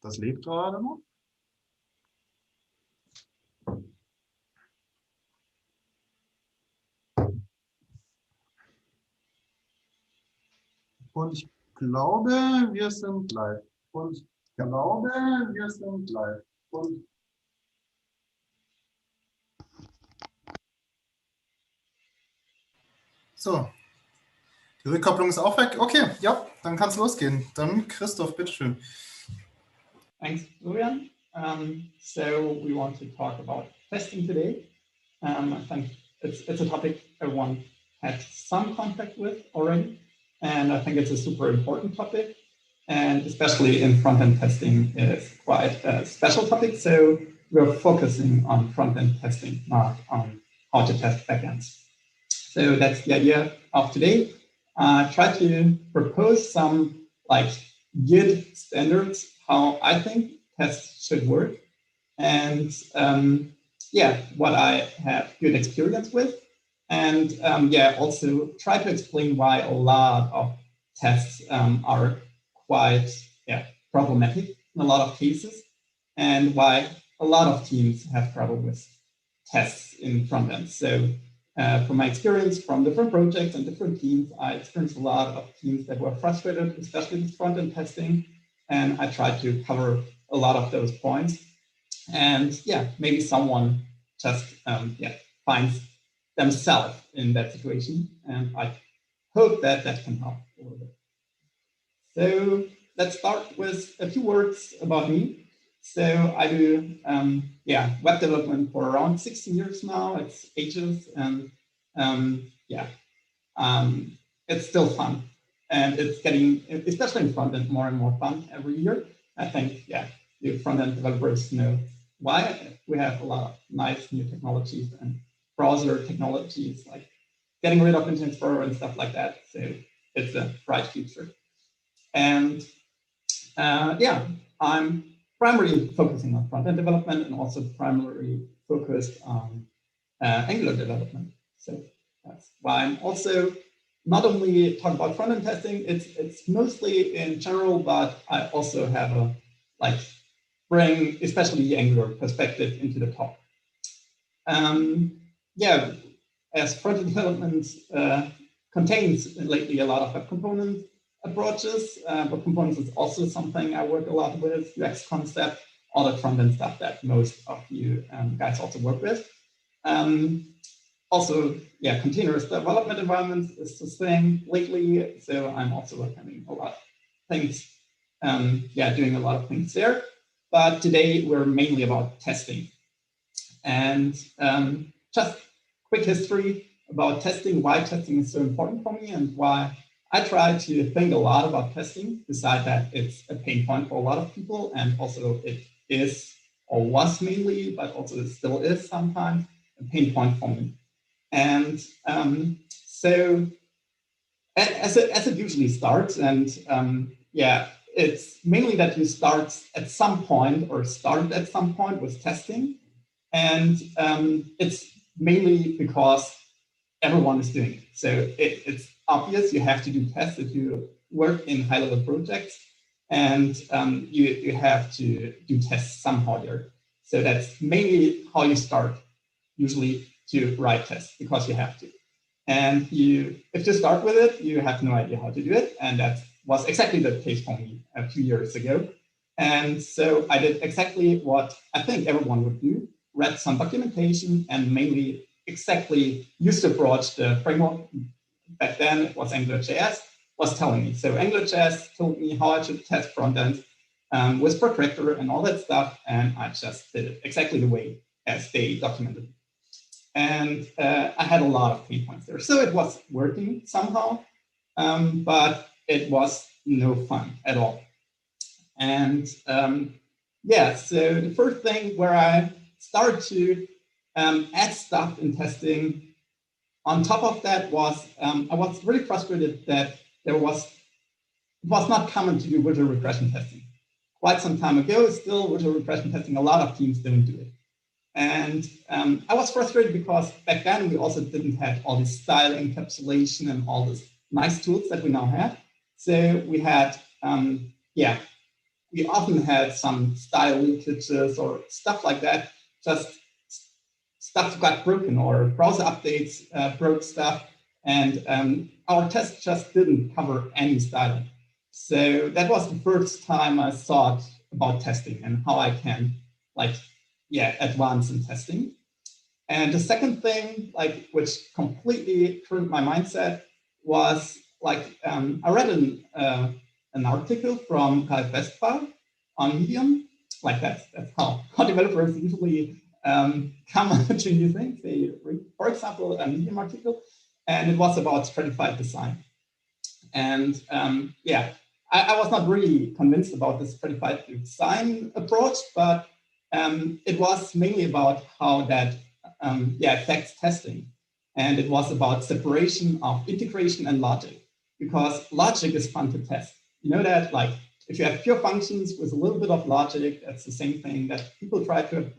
Das lädt gerade noch. Und ich glaube, wir sind live. Und ich glaube, wir sind live. Und so, die Rückkopplung ist auch weg. Okay, ja, dann kann es losgehen. Dann Christoph, bitteschön. Thanks, Florian. So we want to talk about testing today. I think it's a topic everyone had some contact with already, and I think it's a super important topic, and especially in front-end testing is quite a special topic. So we're focusing on front-end testing, not on how to test backends. So that's the idea of today. Try to propose some good standards how I think tests should work, and what I have good experience with, and also try to explain why a lot of tests are quite problematic in a lot of cases, and why a lot of teams have trouble with tests in front end. So from my experience from different projects and different teams, I experienced a lot of teams that were frustrated, especially with front-end testing, and I tried to cover a lot of those points. And maybe someone just finds themselves in that situation, and I hope that that can help a little bit. So let's start with a few words about me. So I do web development for around 16 years now. It's ages, and it's still fun, and it's getting, especially in front end, more and more fun every year. I think the front end developers know why. We have a lot of nice new technologies and browser technologies like getting rid of Internet Explorer and stuff like that. So it's a bright future. And I'm primarily focusing on front-end development and also primarily focused on Angular development. So that's why I'm also not only talk about front-end testing, it's mostly in general, but I also have a bring especially the Angular perspective into the talk. As front-end development contains lately a lot of web component approaches, but components is also something I work a lot with, UX concept, all the front-end stuff that most of you guys also work with. Also, continuous development environments is the thing lately, so I'm also having a lot of things, doing a lot of things there. But today we're mainly about testing. And just quick history about testing, why testing is so important for me, and why I try to think a lot about testing, besides that it's a pain point for a lot of people, and also it is, or was mainly, but also it still is sometimes, a pain point for me. And so as it usually starts, and it's mainly that you start at some point with testing, and it's mainly because everyone is doing it. So it's obvious you have to do tests if you work in high-level projects, and you have to do tests somehow there. So that's mainly how you start, usually, to write tests, because you have to. And if you start with it, you have no idea how to do it, and that was exactly the case for me a few years ago. And so I did exactly what I think everyone would do, read some documentation, and mainly exactly used to approach the framework. Back then it was AngularJS, was telling me. So AngularJS told me how I should test frontend with protractor and all that stuff, and I just did it exactly the way as they documented. And I had a lot of pain points there. So it was working somehow, but it was no fun at all. And so the first thing where I started to add stuff in testing on top of that was I was really frustrated that it was not common to do visual regression testing. Quite some time ago, still visual regression testing, a lot of teams don't do it. And I was frustrated because back then we also didn't have all this style encapsulation and all these nice tools that we now have. So we had we often had some style leakages or stuff like that. Just stuff got broken or browser updates broke stuff, and our test just didn't cover any styling. So that was the first time I thought about testing and how I can advance in testing. And the second thing, which completely turned my mindset, was I read an article from Kai Westphal on Medium. That's how developers usually come to new things. They read, for example, a Medium article, and it was about stratified design. And I was not really convinced about this stratified design approach, but it was mainly about how that affects testing. And it was about separation of integration and logic, because logic is fun to test. You know that, if you have pure functions with a little bit of logic, that's the same thing that people try to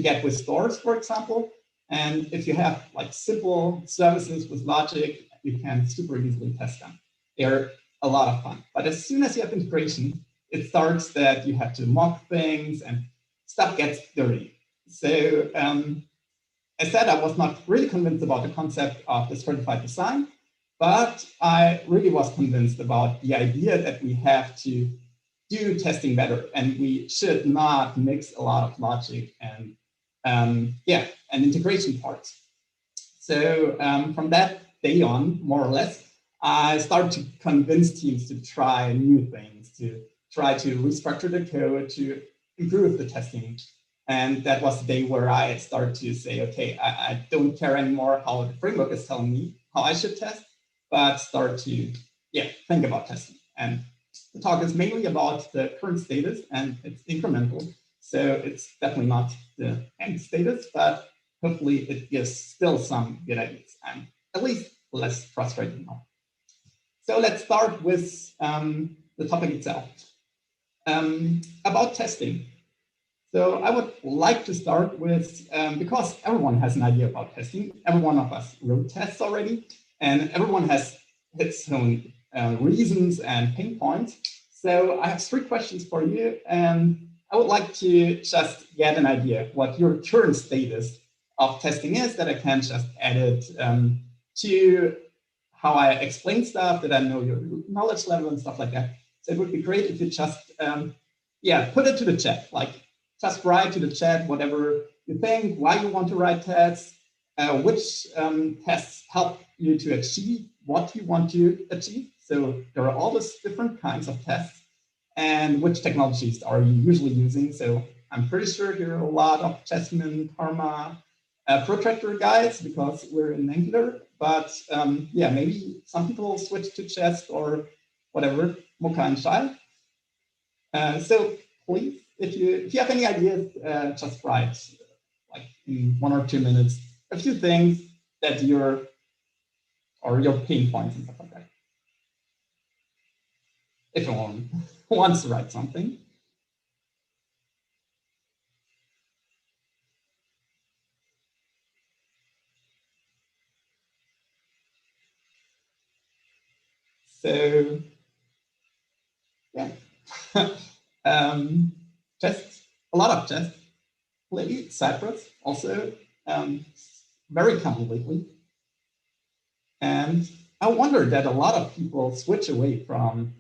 get with stores, for example. And if you have simple services with logic, you can super easily test them. They're a lot of fun. But as soon as you have integration, it starts that you have to mock things and stuff gets dirty. So as said, I was not really convinced about the concept of the stratified design, but I really was convinced about the idea that we have to do testing better, and we should not mix a lot of logic and integration parts. So from that day on, more or less, I started to convince teams to try new things, to try to restructure the code, to improve the testing. And that was the day where I started to say, okay, I don't care anymore how the framework is telling me how I should test, but start to think about testing. And the talk is mainly about the current status, and it's incremental. So it's definitely not the end status, but hopefully it gives still some good ideas. I'm at least less frustrated now. So let's start with the topic itself. About testing. So I would like to start with, because everyone has an idea about testing, every one of us wrote tests already, and everyone has its own reasons and pain points. So I have 3 questions for you, and I would like to just get an idea what your current status of testing is, that I can just add it to how I explain stuff, that I know your knowledge level and stuff like that. So it would be great if you just put it to the chat, just write to the chat whatever you think, why you want to write tests, which tests help you to achieve what you want to achieve. So there are all these different kinds of tests, and which technologies are you usually using. So I'm pretty sure there are a lot of Jasmine, Karma, protractor guys, because we're in Angular, but maybe some people switch to Jest or whatever, Mocha and Shai. So please, if you have any ideas, just write in 1 or 2 minutes a few things that your pain points and stuff like that. If anyone wants to write something. So just a lot of just lately. Cypress also very common lately. And I wonder that a lot of people switch away from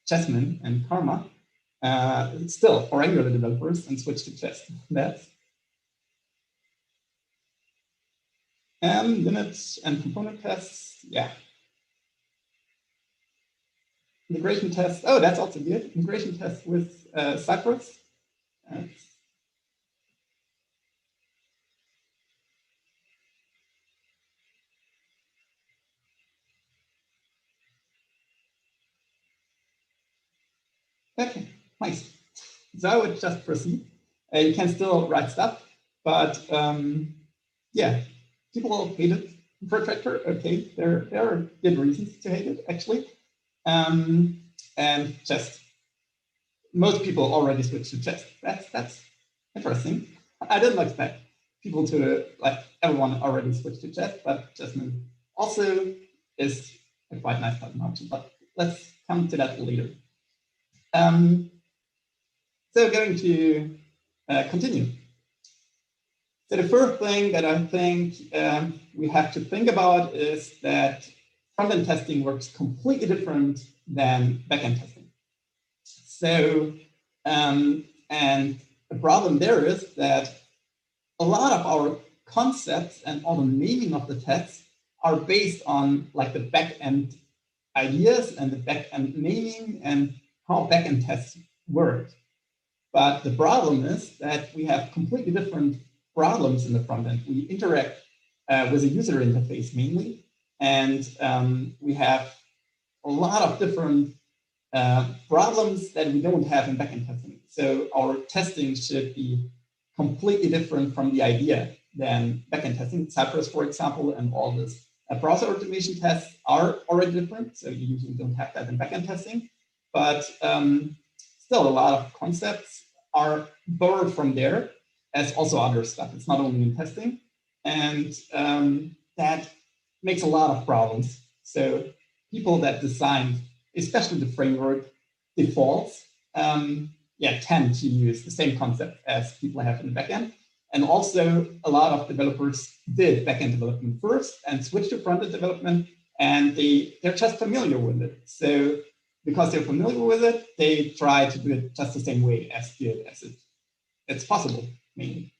Jasmine and Karma still for Angular developers and switch to Jest. That's unit and component tests. Integration tests. Oh, that's also good. Integration tests with Cypress. Okay, nice. So I would just proceed. You can still write stuff, but people hate it. Protractor, okay, there are good reasons to hate it, actually. And just most people already switch to Jest. That's interesting. I didn't expect people to everyone already switched to Jest, but Jasmine also is a quite nice technology. But let's come to that later. So going to continue. So the first thing that I think we have to think about is that front-end testing works completely different than back-end testing. So, and the problem there is that a lot of our concepts and all the naming of the tests are based on like the back-end ideas and the back-end naming and how back-end tests work. But the problem is that we have completely different problems in the front end. We interact with a user interface mainly, and we have a lot of different problems that we don't have in backend testing. So our testing should be completely different from the idea than backend testing. Cypress, for example, and all this browser automation tests are already different. So you usually don't have that in backend testing, but still a lot of concepts are borrowed from there as also other stuff. It's not only in testing, and that makes a lot of problems. So people that designed, especially the framework defaults, tend to use the same concept as people have in the backend. And also a lot of developers did backend development first and switched to front-end development, and they're just familiar with it. So because they're familiar with it, they try to do it just the same way as good as it's possible, mainly.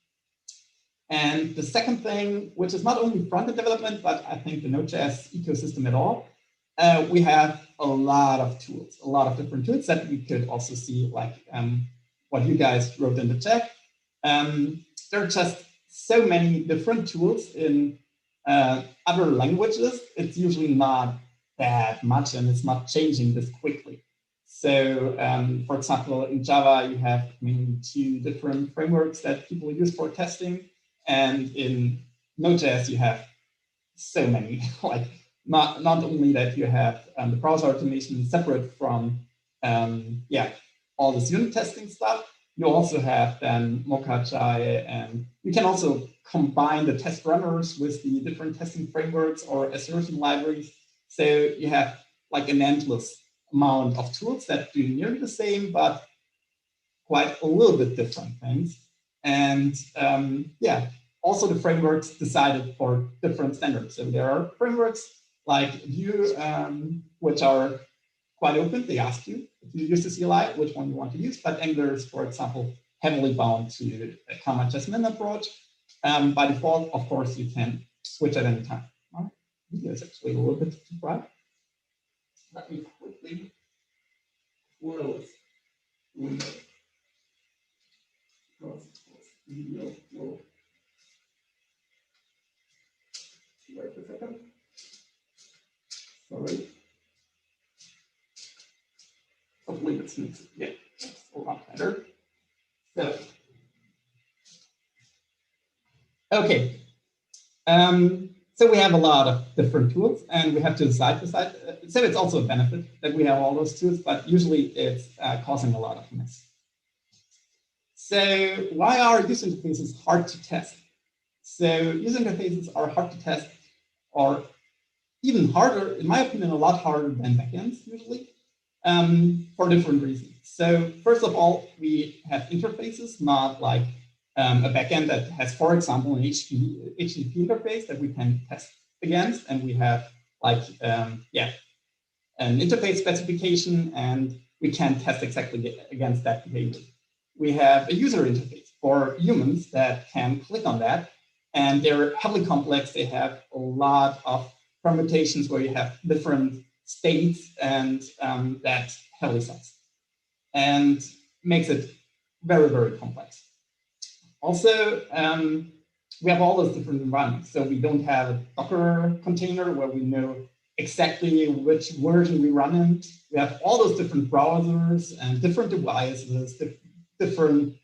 And the second thing, which is not only front-end development, but I think the Node.js ecosystem at all, we have a lot of tools, a lot of different tools that we could also see, like what you guys wrote in the chat. There are just so many different tools in other languages. It's usually not that much, and it's not changing this quickly. So, for example, in Java, you have mainly 2 different frameworks that people use for testing. And in Node.js, you have so many, like not only that you have the browser automation separate from, all this unit testing stuff, you also have then Mocha.js, and you can also combine the test runners with the different testing frameworks or assertion libraries. So you have like an endless amount of tools that do nearly the same, but quite a little bit different things. And also the frameworks decided for different standards. So there are frameworks like Vue, which are quite open. They ask you if you use the CLI, which one you want to use. But Angular is, for example, heavily bound to a comma Jasmine approach. By default, of course, you can switch at any time. All right. Video is actually a little bit too bright. Let me quickly close window. Video will wait a second. Sorry. Hopefully it's smooth. Yeah, that's a lot better. So, okay. So we have a lot of different tools, and we have to decide. So it's also a benefit that we have all those tools, but usually it's causing a lot of mess. So why are user interfaces hard to test? So user interfaces are hard to test, or even harder, in my opinion, a lot harder than backends usually, for different reasons. So first of all, we have interfaces, not like a backend that has, for example, an HTTP interface that we can test against, and we have like an interface specification, and we can test exactly against that behavior. We have a user interface for humans that can click on that, and they're heavily complex. They have a lot of permutations where you have different states, and that heavily sucks and makes it very, very complex. Also, we have all those different environments. So we don't have a Docker container where we know exactly which version we run in. We have all those different browsers and different devices, different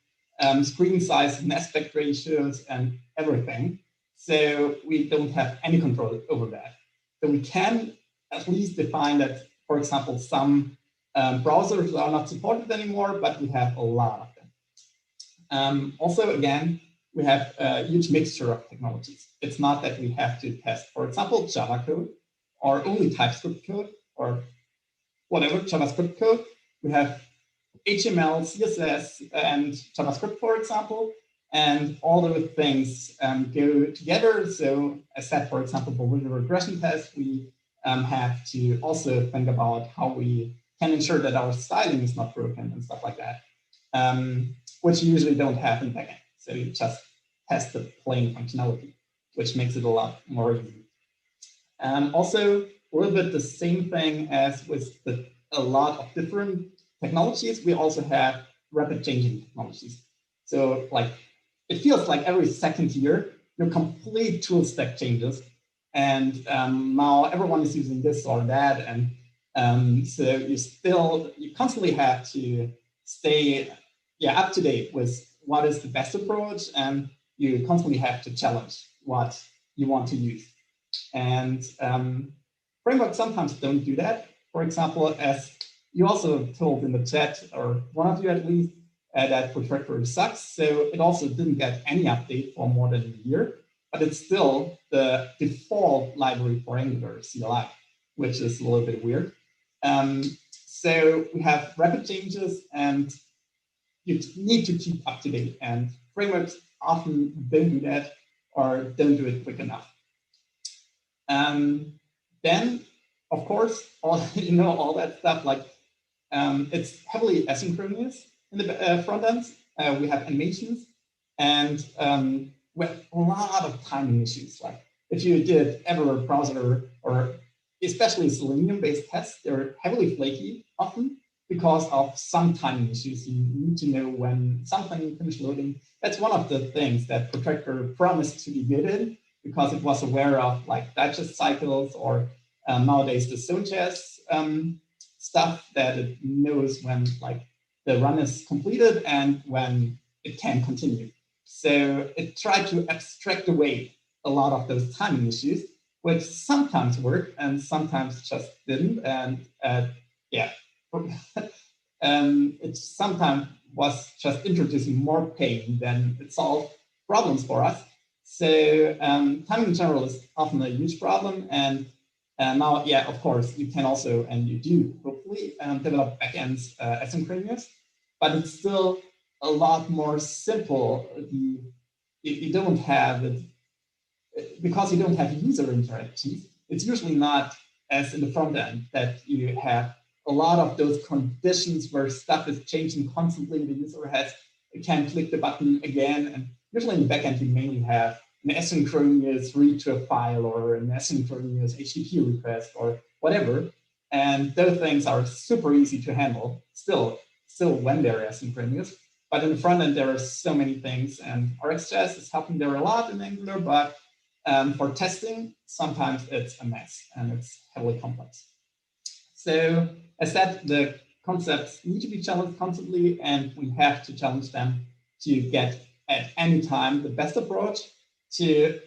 screen sizes and aspect ratios and everything. So we don't have any control over that. So we can at least define that, for example, some browsers are not supported anymore, but we have a lot of them. Also, again, we have a huge mixture of technologies. It's not that we have to test, for example, Java code or only TypeScript code or whatever JavaScript code. We have HTML, CSS, and JavaScript, for example, and all those things go together. So as said, for example, for the regression test, we have to also think about how we can ensure that our styling is not broken and stuff like that, which you usually don't have in backend. So you just test the plain functionality, which makes it a lot more easy. Also, a little bit the same thing as with a lot of different technologies, we also have rapid changing technologies. So like, it feels like every second year, your complete tool stack changes. And now everyone is using this or that. And so you constantly have to stay up to date with what is the best approach. And you constantly have to challenge what you want to use. And frameworks sometimes don't do that. For example, as you also told in the chat, or one of you at least, that Protractor sucks. So it also didn't get any update for more than a year, but it's still the default library for Angular CLI, which is a little bit weird. So we have rapid changes, and you need to keep up to date. And frameworks often don't do that or don't do it quick enough. Then, of course, all that stuff, like it's heavily asynchronous in the front ends. We have animations, and we have a lot of timing issues. Like if you did ever a browser, or especially Selenium-based tests, they're heavily flaky often because of some timing issues. You need to know when something finished loading. That's one of the things that Protractor promised to be good in, because it was aware of like digest cycles, or nowadays the Zone.js stuff, that it knows when like the run is completed and when it can continue. So it tried to abstract away a lot of those timing issues, which sometimes worked and sometimes just didn't. And it sometimes was just introducing more pain than it solved problems for us. So timing in general is often a huge problem. And now, of course, you can also, and you do, hopefully, develop backends asynchronous, but it's still a lot more simple. You don't have it, because you don't have user interactions. It's usually not as in the front end that you have a lot of those conditions where stuff is changing constantly. The user can click the button again. And usually in the backend, you mainly have an asynchronous read to a file, or an asynchronous HTTP request, or whatever. And those things are super easy to handle still when they're asynchronous. But in the front end, there are so many things, and RxJS is helping there a lot in Angular, but for testing, sometimes it's a mess and it's heavily complex. So as said, the concepts need to be challenged constantly, and we have to challenge them to get at any time the best approach to,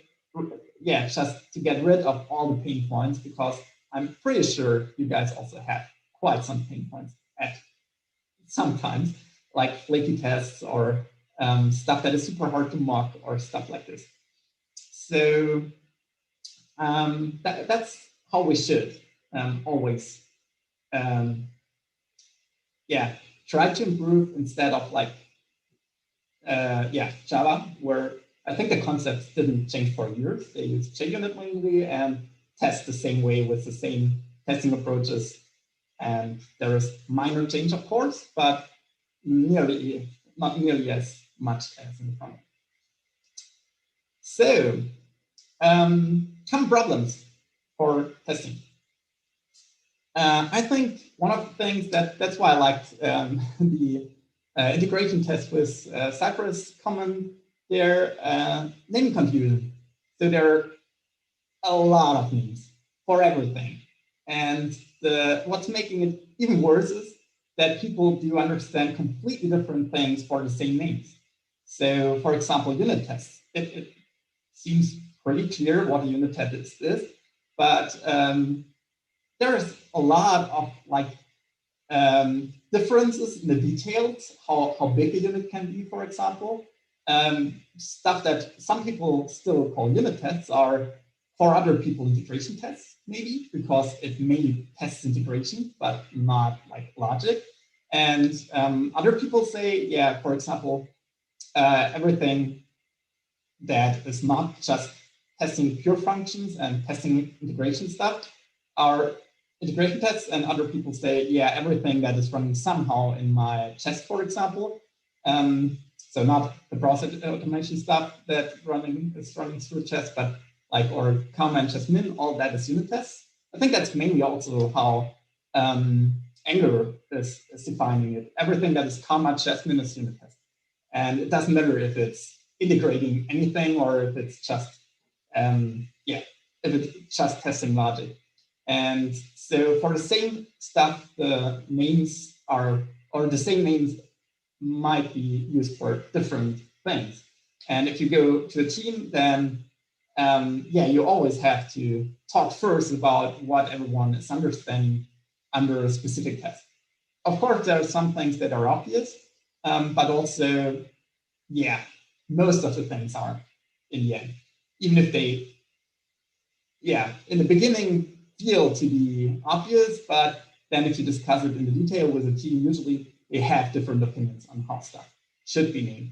just to get rid of all the pain points, because I'm pretty sure you guys also have quite some pain points at sometimes, like flaky tests, or stuff that is super hard to mock, or stuff like this. So that's how we should always try to improve, instead of like Java, where I think the concepts didn't change for years. They use JUnit mainly and test the same way with the same testing approaches. And there is minor change, of course, but not nearly as much as in the front end. So, common problems for testing. I think one of the things that's why I liked the integration test with Cypress comment there, naming confusion. So there are a lot of names for everything. And what's making it even worse is that people do understand completely different things for the same names. So for example, unit tests. It seems pretty clear what a unit test is, but there's a lot of like differences in the details, how big a unit can be, for example. Stuff that some people still call unit tests are for other people, integration tests, maybe, because it mainly tests integration, but not like logic. And other people say, yeah, for example, everything that is not just testing pure functions and testing integration stuff are integration tests. And other people say, yeah, everything that is running somehow in my chest, for example. So not the process automation stuff that is running through chest, but like, or comma and chest min, all that is unit tests. I think that's mainly also how Angular is defining it. Everything that is comma chest min is unit test. And it doesn't matter if it's integrating anything or if it's just, if it's just testing logic. And so for the same stuff, the names are, or the same names might be used for different things. And if you go to a team, then you always have to talk first about what everyone is understanding under a specific test. Of course, there are some things that are obvious, but also, most of the things are in the end, even if they, in the beginning feel to be obvious, but then if you discuss it in the detail with a team, usually they have different opinions on how stuff should be named.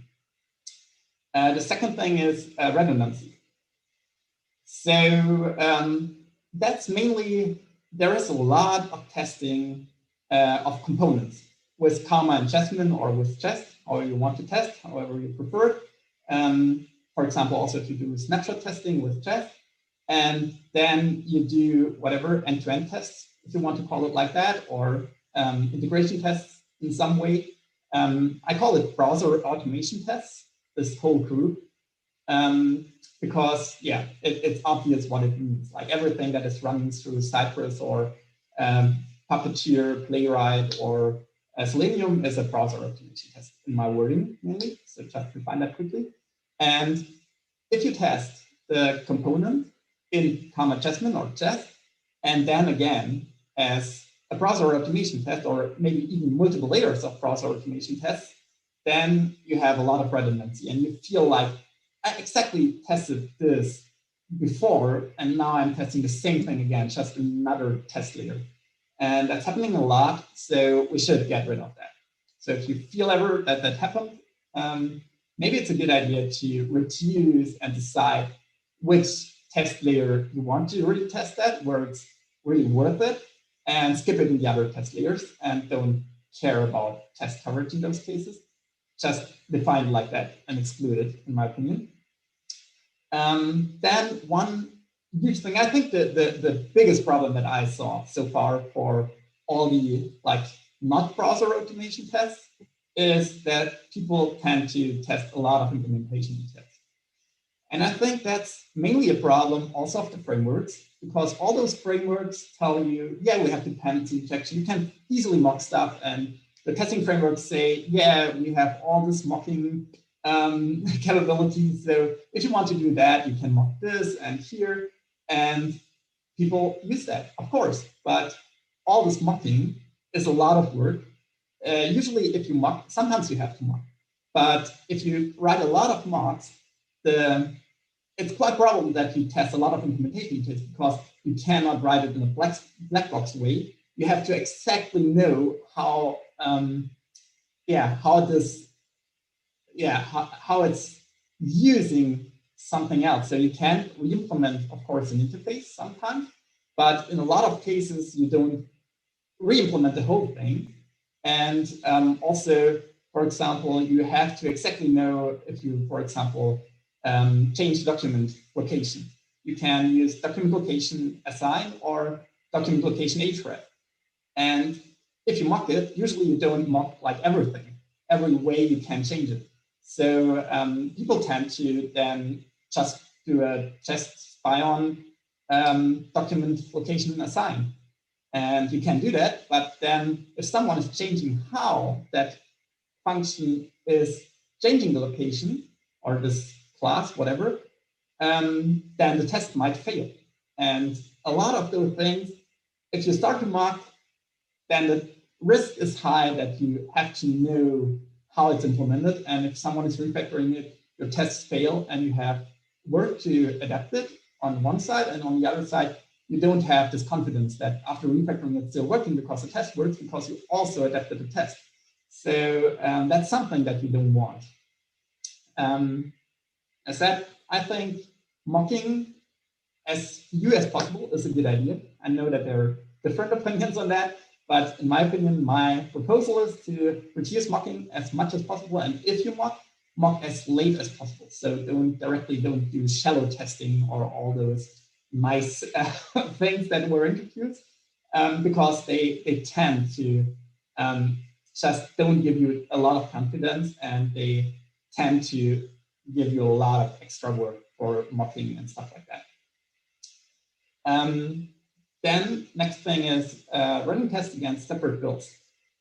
The second thing is redundancy. So that's mainly, there is a lot of testing of components with comma and chessmin or with chest, or you want to test, however you prefer. For example, also if you do snapshot testing with chest, and then you do whatever end-to-end tests, if you want to call it like that, or integration tests in some way. I call it browser automation tests, this whole group, because it's obvious what it means. Like everything that is running through Cypress or Puppeteer, Playwright, or Selenium is a browser automation test in my wording mainly. So just to find that quickly. And if you test the component in comma chessmin or chest, and then again as a browser automation test, or maybe even multiple layers of browser automation tests, then you have a lot of redundancy and you feel like I exactly tested this before, and now I'm testing the same thing again, just another test layer. And that's happening a lot, so we should get rid of that. So if you feel ever that that happened, maybe it's a good idea to reduce and decide which test layer you want to really test that, where it's really worth it, and skip it in the other test layers and don't care about test coverage in those cases. Just define it like that and exclude it, in my opinion. Then one huge thing, I think the biggest problem that I saw so far for all the not browser automation tests is that people tend to test a lot of implementation details. And I think that's mainly a problem also of the frameworks, because all those frameworks tell you, we have dependency injection. You can easily mock stuff, and the testing frameworks say, we have all this mocking capabilities. So if you want to do that, you can mock this and here, and people use that, of course. But all this mocking is a lot of work. Usually, if you mock, sometimes you have to mock. But if you write a lot of mocks, it's quite probable that you test a lot of implementation details, because you cannot write it in a black box way. You have to exactly know how how it's using something else. So you can re-implement, of course, an interface sometimes, but in a lot of cases, you don't re-implement the whole thing. And also, for example, you have to exactly know if you, for example, change document location. You can use document location assign or document location href. And if you mock it, usually you don't mock everything, every way you can change it. So people tend to then just do a just spy on document location assign. And you can do that, but then if someone is changing how that function is changing the location or this class, whatever, then the test might fail. And a lot of those things, if you start to mock, then the risk is high that you have to know how it's implemented. And if someone is refactoring it, your tests fail and you have work to adapt it on one side, and on the other side, you don't have this confidence that after refactoring it's still working because the test works, because you also adapted the test. So that's something that you don't want. As said, I think mocking as few as possible is a good idea. I know that there are different opinions on that, but in my opinion, my proposal is to reduce mocking as much as possible. And if you mock as late as possible. So don't do shallow testing or all those nice things that were introduced, because they tend to just don't give you a lot of confidence, and they tend to give you a lot of extra work for mocking and stuff like that. Then next thing is running tests against separate builds.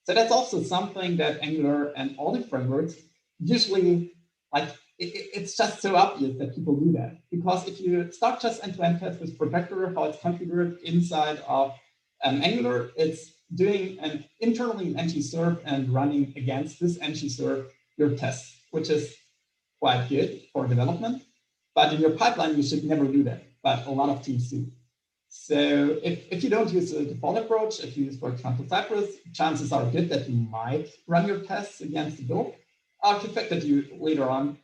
So that's also something that Angular and all the frameworks usually, like, it's just so obvious that people do that. Because if you start just end-to-end tests with Protector, how it's configured inside of Angular, it's doing an internally an ng-serve and running against this ng-serve your tests, which is quite good for development. But in your pipeline, you should never do that. But a lot of teams do. So if you don't use the default approach, if you use, for example, Cypress, chances are good that you might run your tests against the build artifact that you later on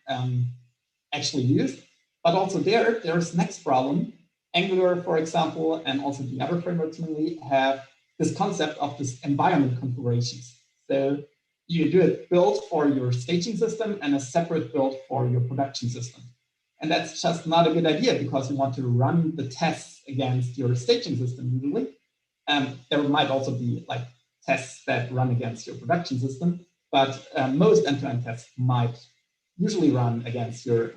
actually use. But also there's next problem. Angular, for example, and also the other frameworks mainly have this concept of this environment configurations. So you do a build for your staging system and a separate build for your production system. And that's just not a good idea, because you want to run the tests against your staging system usually. There might also be like tests that run against your production system, but most end-to-end tests might usually run against your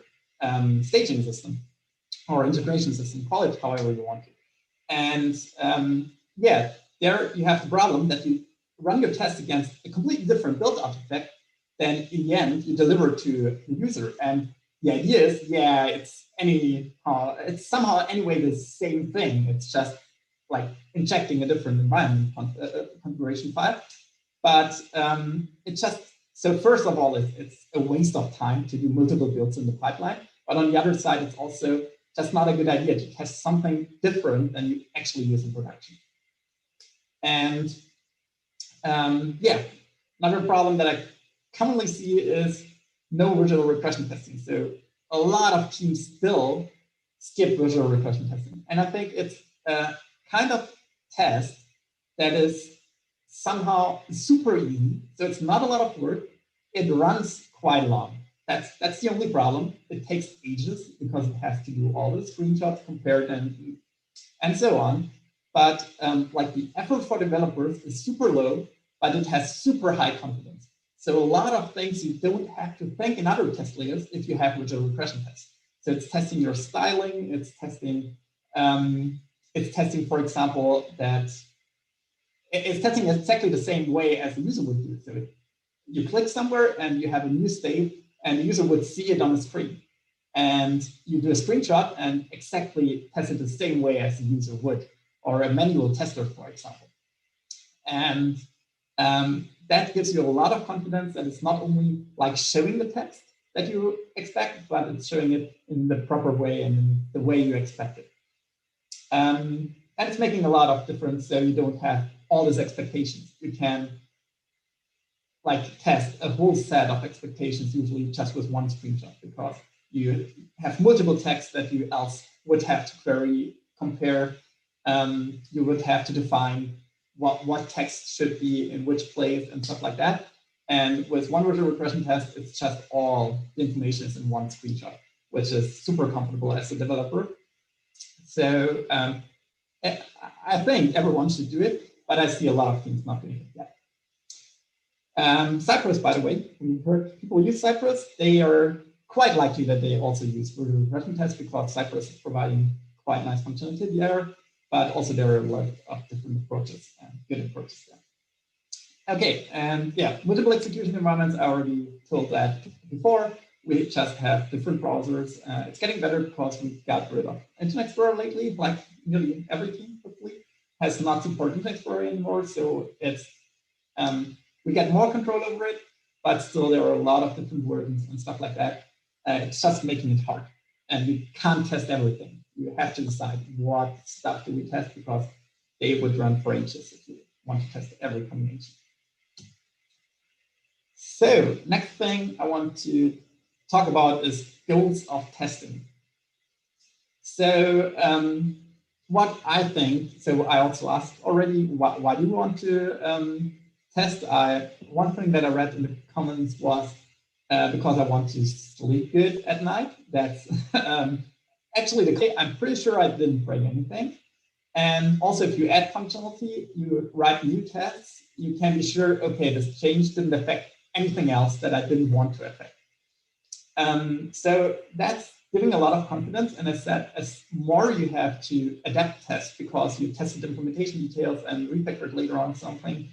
staging system or integration system, call it however you want to. And yeah, there you have the problem that you run your test against a completely different build artifact, then in the end you deliver to the user. And the idea is, yeah, it's somehow anyway the same thing. It's just like injecting a different environment configuration file. But it's just, so first of all, it's a waste of time to do multiple builds in the pipeline. But on the other side, it's also just not a good idea to test something different than you actually use in production. And yeah, another problem that I commonly see is no visual regression testing. So a lot of teams still skip visual regression testing. And I think it's a kind of test that is somehow super easy. So it's not a lot of work. It runs quite long. That's the only problem. It takes ages because it has to do all the screenshots, compare them, and so on. But like the effort for developers is super low, but it has super high confidence. So a lot of things you don't have to think in other test layers if you have visual regression tests. So it's testing your styling. It's testing, for example, that it's testing exactly the same way as the user would do. So you click somewhere and you have a new state, and the user would see it on the screen. And you do a screenshot and exactly test it the same way as the user would, or a manual tester, for example. And that gives you a lot of confidence that it's not only like showing the text that you expect, but it's showing it in the proper way and in the way you expect it. And it's making a lot of difference, so you don't have all these expectations. You can like test a whole set of expectations usually just with one screenshot, because you have multiple texts that you else would have to query, compare. You would have to define what text should be in which place and stuff like that. And with one visual regression test, it's just all the information is in one screenshot, which is super comfortable as a developer. So I think everyone should do it, but I see a lot of teams not doing it yet. Cypress, by the way, we've heard people use Cypress. They are quite likely that they also use visual regression tests, because Cypress is providing quite nice functionality there, but also there are a lot of different approaches and good approaches there. Okay, and yeah, multiple execution environments, I already told that before. We just have different browsers. It's getting better because we got rid of Internet Explorer lately, like nearly every team, hopefully, has not supported Internet Explorer anymore. So it's we get more control over it, but still there are a lot of different versions and stuff like that. It's just making it hard, and we can't test everything. you have to decide what stuff do we test, because they would run for ages if you want to test every combination. So next thing I want to talk about is goals of testing. So what I think, so I also asked already, why do you want to test? One thing that I read in the comments was because I want to sleep good at night. That's actually the case. I'm pretty sure I didn't break anything. And also, if you add functionality, you write new tests, you can be sure, okay, this change didn't affect anything else that I didn't want to affect. So that's giving a lot of confidence. And as said, as more you have to adapt tests because you tested implementation details and refactored later on something,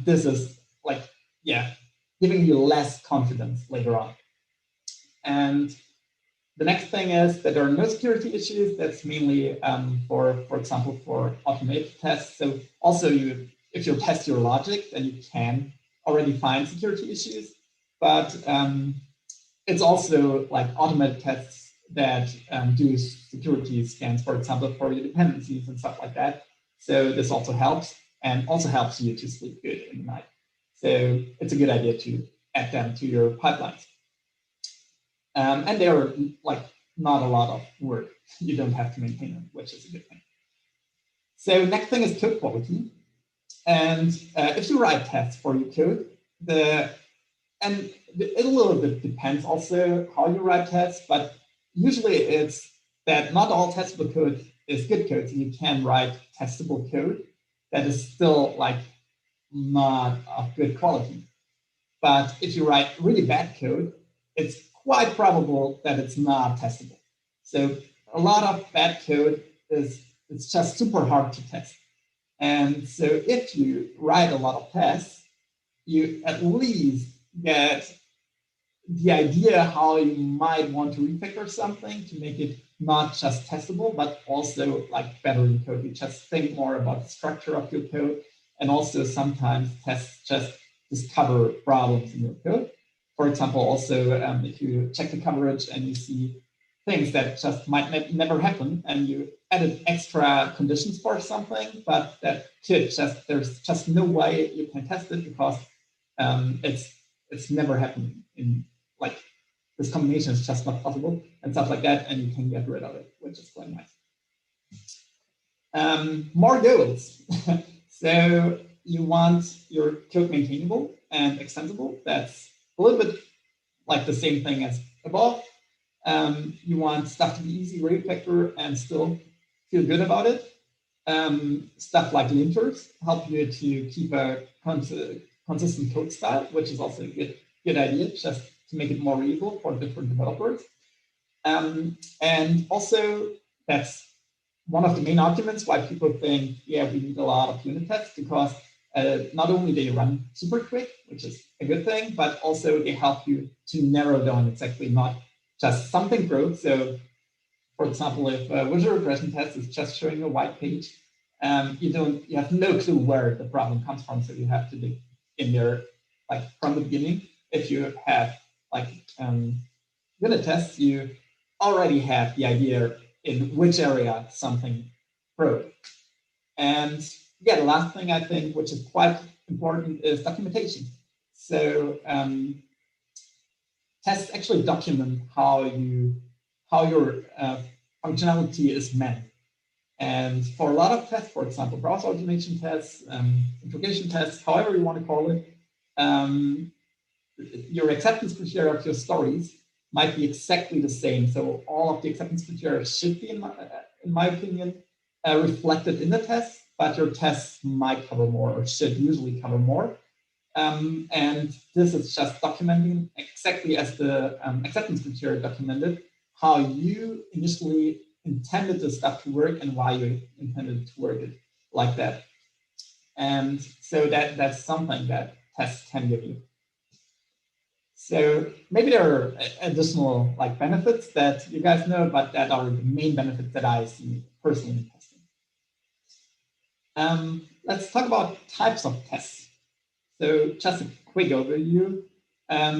this is like, yeah, giving you less confidence later on. And the next thing is that there are no security issues. That's mainly for example, for automated tests. So also if you test your logic, then you can already find security issues. But it's also like automated tests that do security scans, for example, for your dependencies and stuff like that. So this also helps, and also helps you to sleep good in the night. So it's a good idea to add them to your pipelines. And they're like not a lot of work. You don't have to maintain them, which is a good thing. So next thing is code quality. And if you write tests for your code, and it a little bit depends also how you write tests, but usually it's that not all testable code is good code. So you can write testable code that is still like not of good quality. But if you write really bad code, it's quite probable that it's not testable. So a lot of bad code it's just super hard to test. And so if you write a lot of tests, you at least get the idea how you might want to refactor something to make it not just testable, but also like better in code. You just think more about the structure of your code, and also sometimes tests just discover problems in your code. For example, also if you check the coverage and you see things that just might never happen, and you added extra conditions for something, but that could just, there's just no way you can test it because it's never happened in like this combination is just not possible and stuff like that, and you can get rid of it, which is quite nice. More goals. So you want your code maintainable and extensible. That's a little bit like the same thing as above. You want stuff to be easy to refactor and still feel good about it. Stuff like linters help you to keep a consistent code style, which is also a good idea, just to make it more readable for different developers. And also, that's one of the main arguments why people think, yeah, we need a lot of unit tests, because not only they run super quick, which is a good thing, but also they help you to narrow down exactly not just something broke. So, for example, if a visual regression test is just showing a white page, you have no clue where the problem comes from. So you have to dig in there like from the beginning. If you have like unit tests, you already have the idea in which area something broke. And yeah, the last thing I think, which is quite important, is documentation. So tests actually document how your functionality is meant. And for a lot of tests, for example, browser automation tests, integration tests, however you want to call it, your acceptance criteria of your stories might be exactly the same. So all of the acceptance criteria should be, in my opinion, reflected in the test, but your tests might cover more, or should usually cover more. And this is just documenting exactly as the acceptance criteria documented how you initially intended the stuff to work and why you intended to work it like that. And so that's something that tests can give you. So maybe there are additional like benefits that you guys know, but that are the main benefits that I see personally in testing. Let's talk about types of tests. So just a quick overview.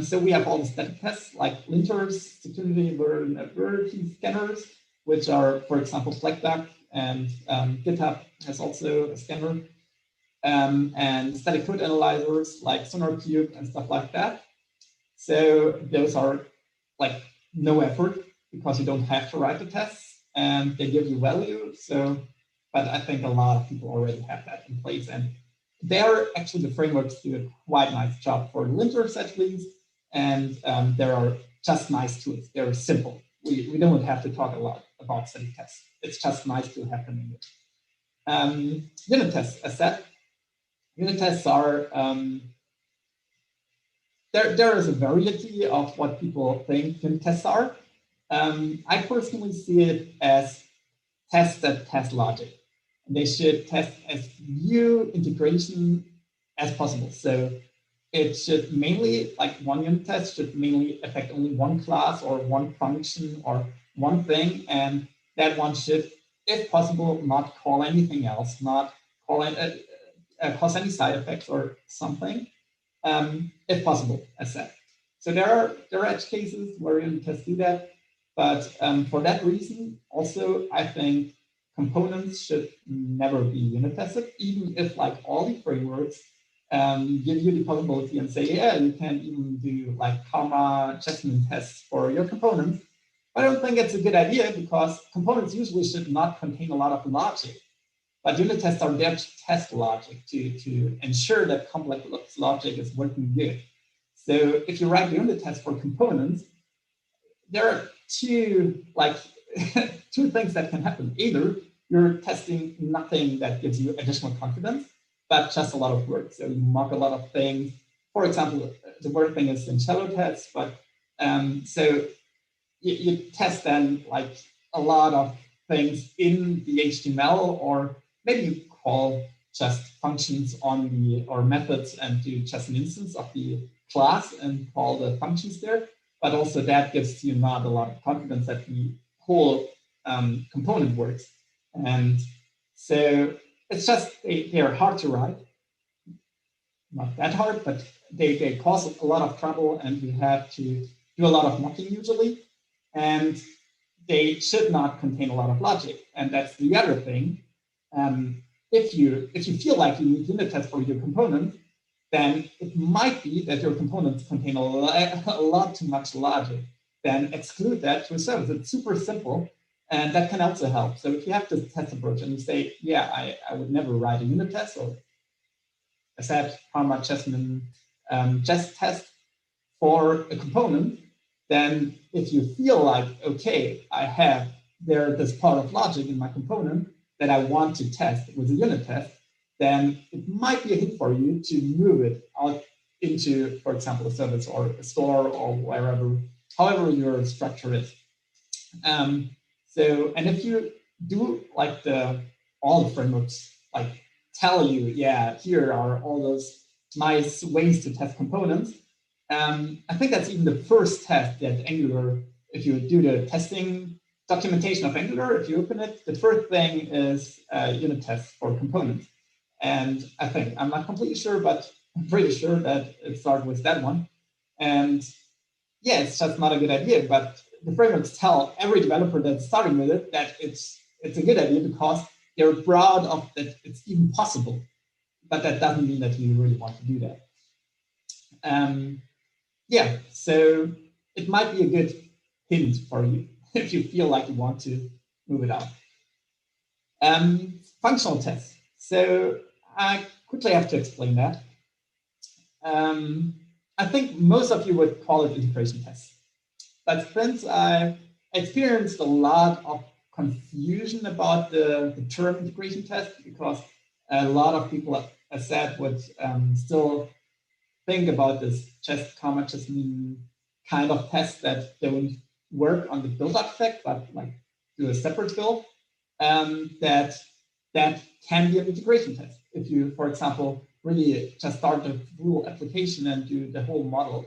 So we have all the static tests like linters, security vulnerability scanners, which are, for example, Blackduck, and GitHub has also a scanner, and static code analyzers like SonarQube and stuff like that. So those are like no effort because you don't have to write the tests, and they give you value. So, but I think a lot of people already have that in place, and there actually the frameworks do a quite nice job for linters at least, and there are just nice tools. They're simple. We don't have to talk a lot about static tests. It's just nice to have them in it. Unit tests, as said, unit tests are there is a variety of what people think unit tests are. I personally see it as tests that test logic. They should test as few integration as possible. So it should mainly, like one unit test should mainly affect only one class or one function or one thing. And that one should, if possible, not call anything else, not call it, cause any side effects or something, if possible, as said. So there are edge cases where unit tests do that. But for that reason, also, I think components should never be unit tested, even if like all the frameworks give you the possibility and say, yeah, you can even do like comma Jasmine tests for your components. I don't think it's a good idea because components usually should not contain a lot of logic. But unit tests are there to test logic, to ensure that complex logic is working good. So if you write unit tests for components, there are two things that can happen. Either you're testing nothing that gives you additional confidence, but just a lot of work. So you mock a lot of things. For example, the word thing is in shallow tests, but so you test then like a lot of things in the HTML, or maybe you call just functions on the, or methods, and do just an instance of the class and call the functions there. But also that gives you not a lot of confidence that the whole component works. And so it's just, they're hard to write. Not that hard, but they cause a lot of trouble, and you have to do a lot of mocking usually. And they should not contain a lot of logic. And that's the other thing. If you feel like you need unit tests for your component, then it might be that your components contain a lot too much logic. Then exclude that to a service. It's super simple, and that can also help. So if you have this test approach and you say, yeah, I would never write a unit test, or I said, Parma Jasmine just test for a component, then if you feel like, okay, I have this part of logic in my component that I want to test with a unit test, then it might be a hint for you to move it out into, for example, a service or a store or wherever, however your structure is. And if you do like all the frameworks like tell you, yeah, here are all those nice ways to test components, I think that's even the first test that Angular, if you do the testing documentation of Angular, if you open it, the first thing is unit tests for components. And I think, I'm not completely sure, but I'm pretty sure that it starts with that one. And yeah, it's just not a good idea, but the frameworks tell every developer that's starting with it that it's a good idea because they're proud of that it's even possible. But that doesn't mean that you really want to do that. Yeah, so it might be a good hint for you if you feel like you want to move it out. Functional tests. So I quickly have to explain that. I think most of you would call it integration tests. But since I experienced a lot of confusion about the term integration test, because a lot of people, as said, would still think about this just mean kind of tests that don't work on the build-up effect, but like do a separate build, that can be an integration test. If you, for example, really just start the full application and do the whole module,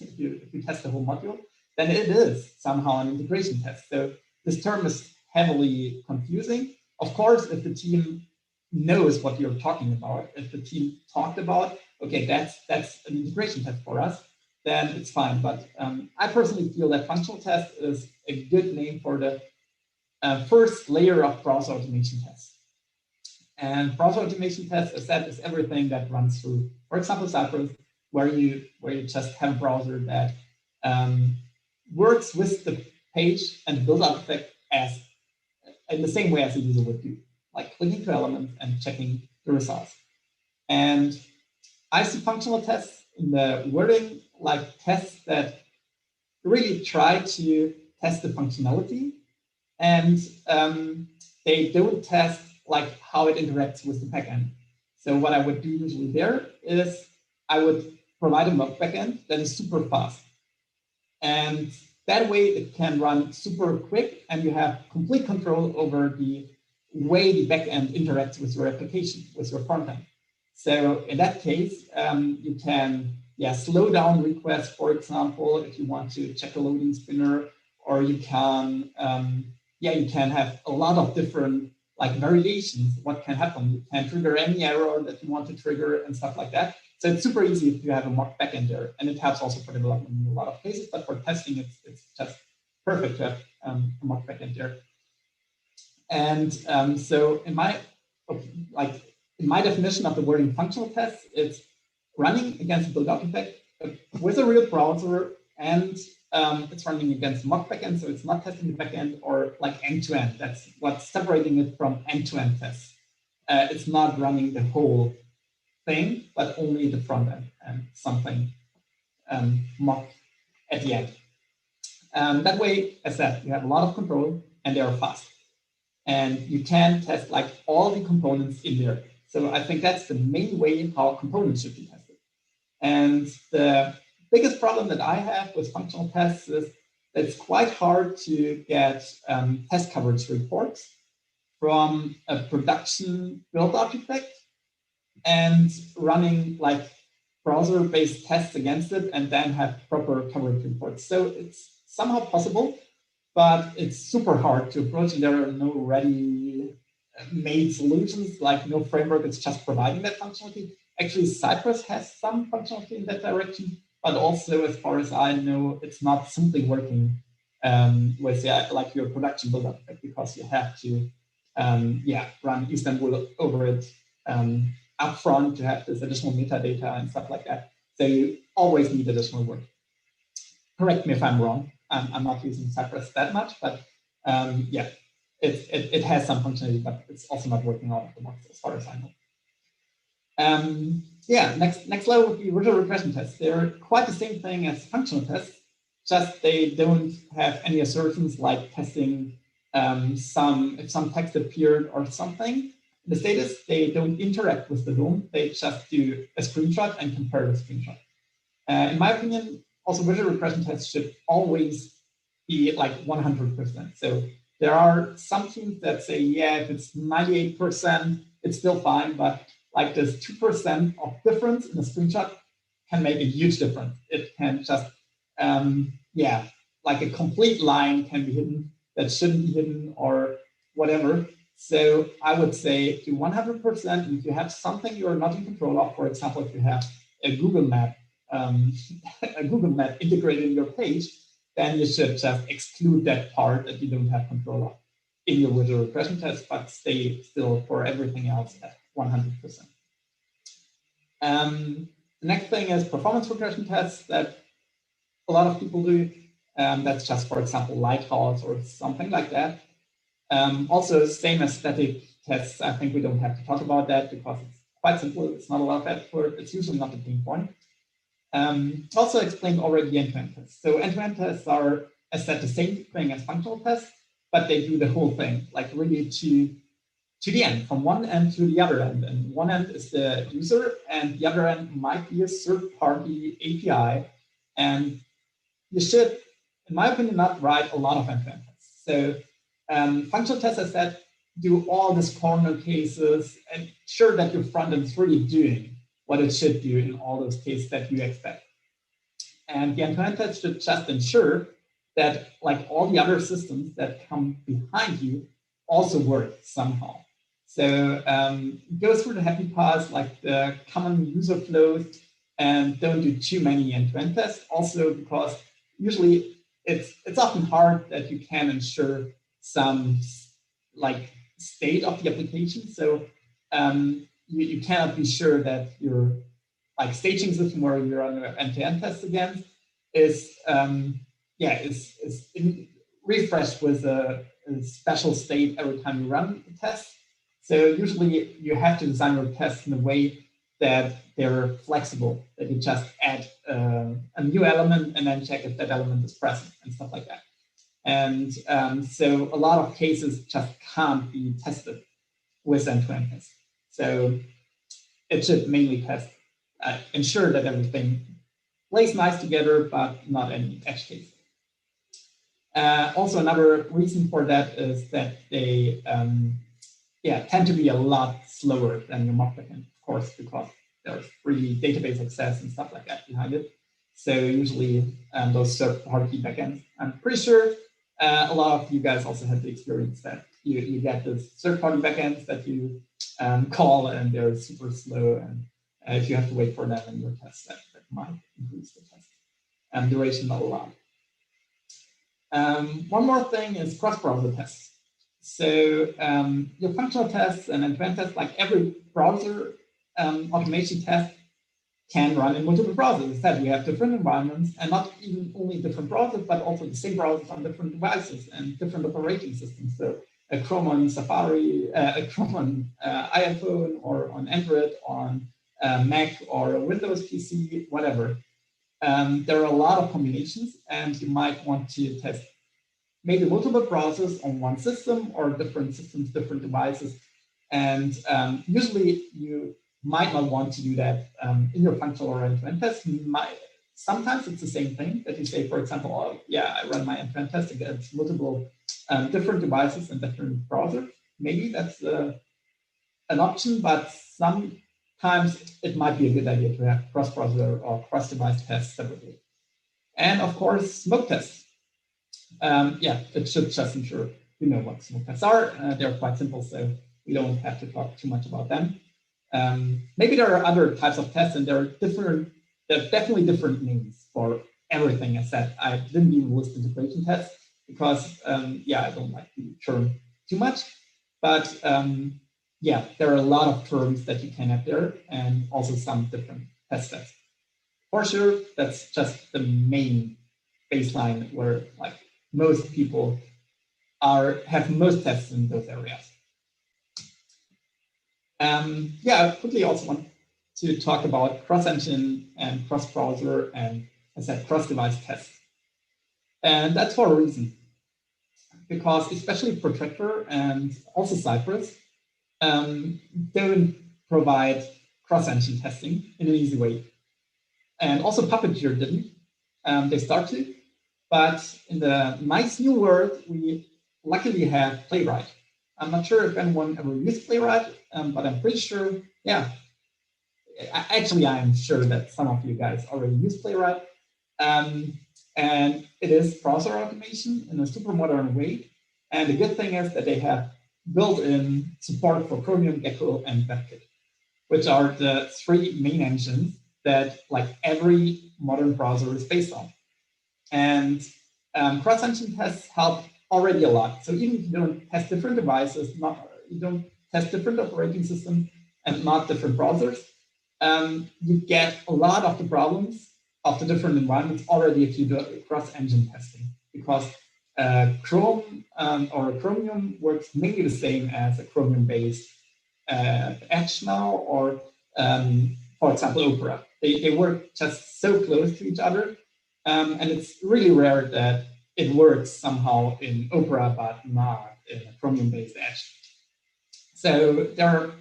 if you test the whole module, then it is somehow an integration test. So this term is heavily confusing. Of course, if the team knows what you're talking about, if the team talked about, okay, that's an integration test for us, then it's fine. But I personally feel that functional test is a good name for the first layer of browser automation tests. And browser automation tests, as said, is everything that runs through, for example, Cypress, where you just have a browser that works with the page and the build artifact as in the same way as a user would do, like clicking to elements and checking the results. And I see functional tests in the wording like tests that really try to test the functionality, and they don't test like how it interacts with the backend. So what I would do usually there is I would provide a mock backend that is super fast. And that way it can run super quick and you have complete control over the way the backend interacts with your application, with your frontend. So in that case, you can slow down requests, for example, if you want to check a loading spinner, or you can you can have a lot of different like variations. What can happen? You can trigger any error that you want to trigger and stuff like that. So it's super easy if you have a mock backend there, and it helps also for development in a lot of cases. But for testing, it's just perfect to have a mock backend there. And so in my definition of the wording functional tests, it's running against a build artifact with a real browser, and it's running against mock backend, so it's not testing the backend or like end-to-end. That's what's separating it from end-to-end tests. It's not running the whole thing, but only the front end and something mock at the end. That way, as said, you have a lot of control and they are fast. And you can test like all the components in there. So I think that's the main way how components should be tested. And the biggest problem that I have with functional tests is that it's quite hard to get test coverage reports from a production build artifact and running like browser-based tests against it and then have proper coverage reports. So it's somehow possible, but it's super hard to approach, and there are no ready-made solutions, like no framework. It's just providing that functionality. Actually, Cypress has some functionality in that direction, but also, as far as I know, it's not simply working with like your production build-up, because you have to run Istanbul over it upfront to have this additional metadata and stuff like that. So you always need additional work. Correct me if I'm wrong. I'm not using Cypress that much, but it has some functionality, but it's also not working out of the box as far as I know. Next level would be visual regression tests. They're quite the same thing as functional tests, just they don't have any assertions like testing if some text appeared or something. The status, they don't interact with the DOM. They just do a screenshot and compare the screenshot. In my opinion, also visual regression tests should always be like 100%. So there are some teams that say, if it's 98%, it's still fine, but like this 2% of difference in a screenshot can make a huge difference. It can just, like a complete line can be hidden that shouldn't be hidden or whatever. So I would say do 100%. And if you have something you're not in control of, for example, if you have a Google Map, integrated in your page, then you should just exclude that part that you don't have control of in your visual regression test, but stay still for everything else at 100%. The next thing is performance regression tests that a lot of people do. That's just, for example, Lighthouse or something like that. Also, same as static tests. I think we don't have to talk about that because it's quite simple. It's not a lot of effort. It's usually not the pain point. Also explained already end-to-end tests. So end-to-end tests are, as said, the same thing as functional tests, but they do the whole thing, like really to the end, from one end to the other end. And one end is the user, and the other end might be a third-party API. And you should, in my opinion, not write a lot of end-to-end tests. So functional tests, as said, do all these corner cases and ensure that your front end is really doing what it should do in all those cases that you expect. And the end-to-end test should just ensure that like all the other systems that come behind you also work somehow. So go through the happy paths, like the common user flows, and don't do too many end-to-end tests. Also, because usually it's often hard that you can ensure some like state of the application. So you cannot be sure that your like staging system where you run your end-to-end tests against is refreshed with a special state every time you run the test. So usually you have to design your tests in a way that they're flexible, that you just add a new element and then check if that element is present and stuff like that. And so a lot of cases just can't be tested with end-to-end tests. So it should mainly test, ensure that everything plays nice together, but not any edge cases. Also, another reason for that is that they tend to be a lot slower than your mock backend, of course, because there's really database access and stuff like that behind it. So usually those third-party backends, I'm pretty sure a lot of you guys also have the experience that you get this third-party backends that you call and they're super slow, and if you have to wait for them in your test, that might increase the test duration a lot. One more thing is cross-browser tests. So your functional tests and end-to-end tests, like every browser automation test, can run in multiple browsers. Instead, we have different environments, and not even only different browsers, but also the same browsers on different devices and different operating systems. So a Chrome on Safari, a Chrome on iPhone, or on Android, on Mac, or a Windows PC, whatever. There are a lot of combinations, and you might want to test maybe multiple browsers on one system, or different systems, different devices. And usually you might not want to do that in your functional or end-to-end test. Sometimes it's the same thing that you say, for example, oh, yeah, I run my end-to-end test against multiple different devices and different browsers. Maybe that's an option, but sometimes it might be a good idea to have cross-browser or cross-device tests separately. And of course, smoke tests. It should just ensure you know what smoke tests are. They're quite simple, so we don't have to talk too much about them. Maybe there are other types of tests, and there are definitely different names for everything. I said I didn't even list integration tests because I don't like the term too much. But there are a lot of terms that you can have there, and also some different test sets. For sure, that's just the main baseline where like most people have most tests in those areas. I quickly also want to talk about cross-engine and cross-browser and, as I said, cross-device tests. And that's for a reason, because especially Protractor and also Cypress don't provide cross-engine testing in an easy way. And also Puppeteer didn't. They start to. But in the nice new world, we luckily have Playwright. I'm not sure if anyone ever used Playwright, but I'm pretty sure, actually, I'm sure that some of you guys already use Playwright. And it is browser automation in a super modern way. And the good thing is that they have built-in support for Chromium, Gecko, and WebKit, which are the three main engines that like every modern browser is based on. And cross-engine tests help already a lot. So even if you don't test different devices, you don't test different operating systems and not different browsers, you get a lot of the problems of the different environments already if you do cross-engine testing, because Chrome or Chromium works mainly the same as a Chromium-based Edge now, or for example, Opera. They work just so close to each other, and it's really rare that it works somehow in Opera, but not in a Chromium-based Edge. So there are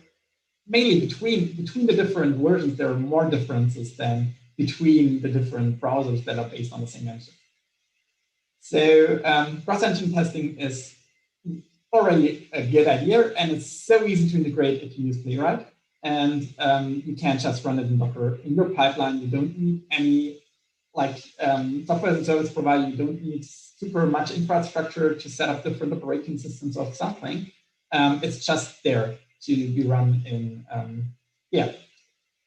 mainly between the different versions, there are more differences than between the different browsers that are based on the same engine. So cross-engine testing is already a good idea, and it's so easy to integrate if you use Playwright. And you can just run it in Docker in your pipeline. You don't need any software as a service provider. You don't need super much infrastructure to set up different operating systems or something. It's just there to be run in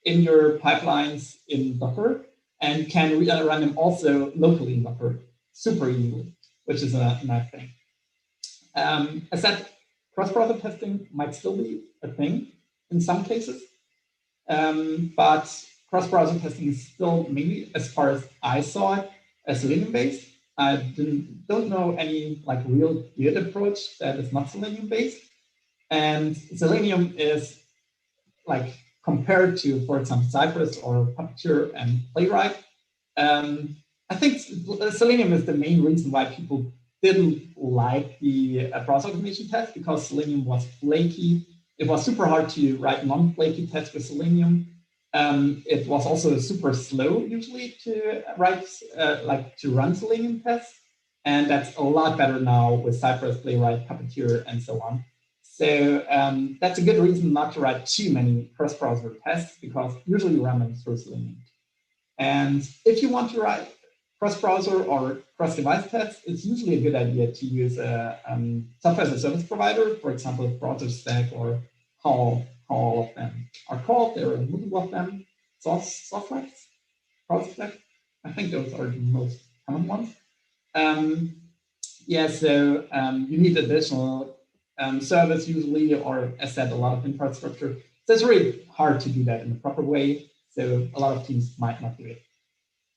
in your pipelines in Docker, and you can run them also locally in Docker super easily, which is a nice thing. As said, cross-browser testing might still be a thing in some cases, but cross-browser testing is still mainly, as far as I saw it, Selenium-based. I don't know any like real good approach that is not Selenium-based. And Selenium is like compared to, for example, Cypress or Puppeteer and Playwright. I think Selenium is the main reason why people didn't like the browser automation test, because Selenium was flaky. It was super hard to write non-flaky tests with Selenium. It was also super slow usually to write, to run Selenium tests. And that's a lot better now with Cypress, Playwright, Puppeteer, and so on. So that's a good reason not to write too many cross-browser tests, because usually you run them through Selenium. And if you want to write cross-browser or cross-device tests, it's usually a good idea to use a software as a service provider, for example, BrowserStack or how all of them are called. There are multiple of them. Software, BrowserStack. I think those are the most common ones. So you need additional service usually, or as said, a lot of infrastructure. So it's really hard to do that in the proper way. So a lot of teams might not do it.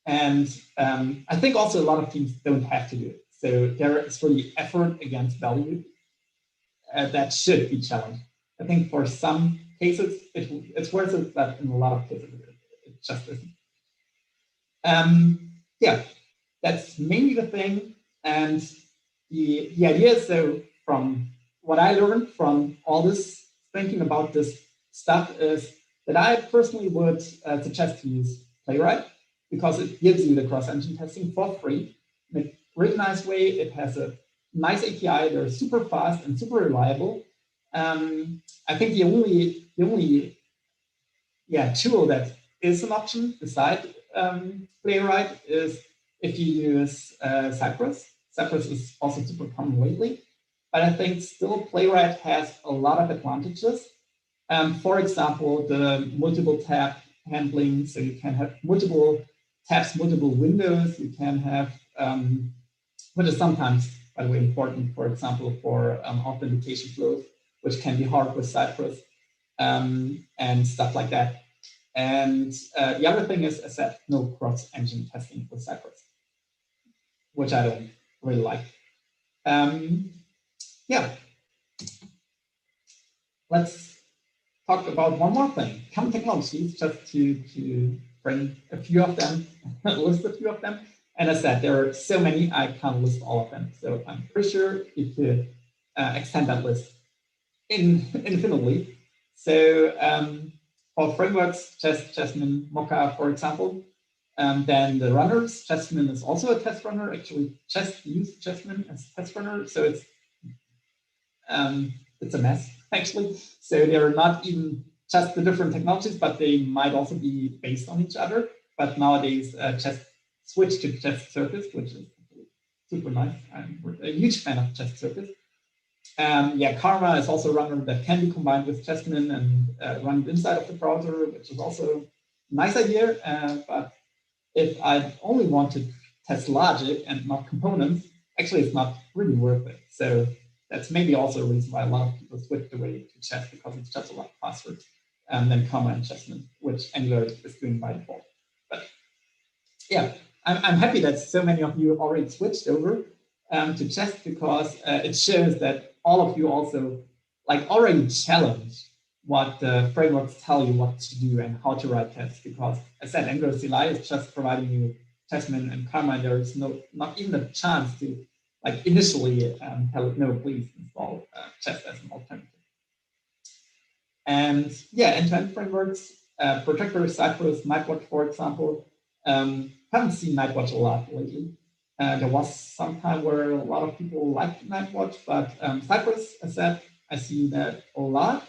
And I think also a lot of teams don't have to do it. So there is really effort against value that should be challenged. I think for some cases, it's worth it, but in a lot of cases, it just isn't. That's mainly the thing. And the idea is, so from what I learned from all this thinking about this stuff, is that I personally would suggest to use Playwright, because it gives you the cross-engine testing for free in a really nice way. It has a nice API. They're super fast and super reliable. I think the only tool that is an option beside Playwright is if you use Cypress. Cypress is also super common lately, but I think still Playwright has a lot of advantages. For example, the multiple tab handling, so you can have multiple tabs, multiple windows. You can have, which is sometimes, by the way, important, for example, for authentication flows, which can be hard with Cypress and stuff like that. And the other thing is, as I said, no cross-engine testing with Cypress, which I don't really like. Let's talk about one more thing, common technologies, just to bring a few of them, list a few of them. And as I said, there are so many, I can't list all of them. So I'm pretty sure you could extend that list infinitely. So for frameworks, Jasmine, Mocha, for example, then the runners, Jasmine is also a test runner. Actually, Jest used Jasmine as a test runner. So it's a mess, actually. So they're not even just the different technologies, but they might also be based on each other. But nowadays, Jest switched to Jest Circus, which is super nice. I'm a huge fan of Jest Circus. Karma is also a runner that can be combined with Jasmine and run inside of the browser, which is also a nice idea. But if I only want to test logic and not components, actually it's not really worth it. So that's maybe also a reason why a lot of people switch away to Jest, because it's just a lot faster than Karma and Jasmine, which Angular is doing by default. But yeah, I'm happy that so many of you already switched over to Jest, because it shows that all of you also already challenge what the frameworks tell you what to do and how to write tests. Because as I said, Angular CLI is just providing you Jasmine and Karma, and there is not even a chance to initially tell it, no, please install Jest as an alternative. And end-to-end frameworks, Protector, Cypress, Nightwatch, for example. Haven't seen Nightwatch a lot lately. There was some time where a lot of people liked Nightwatch, but Cypress, as I said, I see that a lot.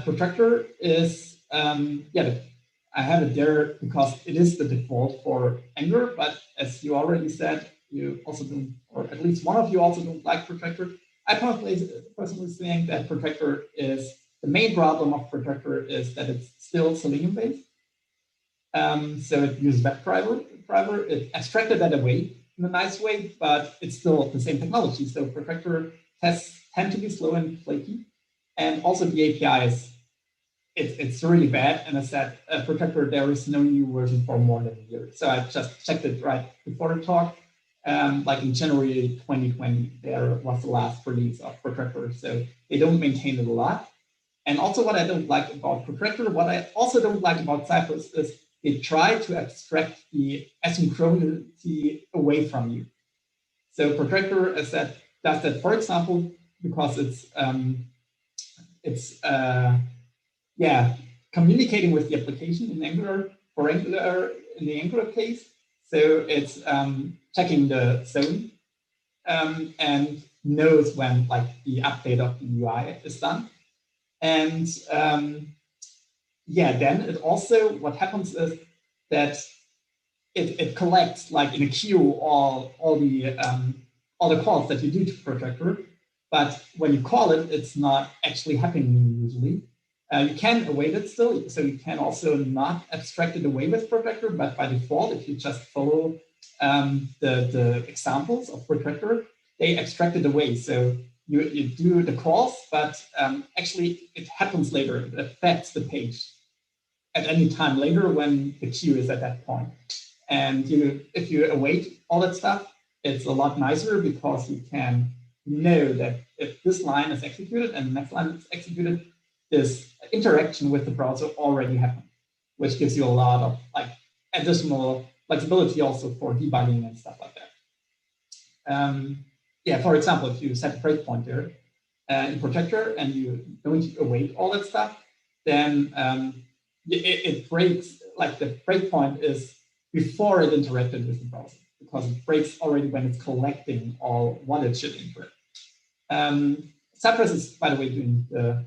Protector is, I have it there because it is the default for Angular, but as you already said, you also don't, or at least one of you also don't like Protector. I personally think that Protector is The main problem of Protractor is that it's still Selenium-based. So it uses WebDriver. It abstracted that away in a nice way, but it's still the same technology. So Protractor tests tend to be slow and flaky. And also the API it's really bad. And I said, Protractor, there is no new version for more than a year. So I just checked it right before the talk. Like in January 2020, there was the last release of Protractor. So they don't maintain it a lot. And also what I don't like about Protractor, what I also don't like about Cypress is they try to abstract the asynchronity away from you. So Protractor, as said, does that, for example, because it's communicating with the application in Angular, for Angular, in the Angular case. So it's checking the zone and knows when like the update of the UI is done. And then it also, what happens is that it collects like in a queue all the calls that you do to Protractor. But when you call it, it's not actually happening usually. You can await it still, so you can also not abstract it away with Protractor, but by default, if you just follow the examples of Protractor, they abstract it away. So you do the calls, but actually it happens later. It affects the page at any time later when the queue is at that point. And if you await all that stuff, it's a lot nicer because you can know that if this line is executed and the next line is executed, this interaction with the browser already happened, which gives you a lot of like additional flexibility also for debugging and stuff like that. For example, if you set a breakpoint there in Protractor and you don't await all that stuff, then it breaks, like the breakpoint is before it interacted with the browser, because it breaks already when it's collecting all what it should interact. Cypress is, by the way, doing the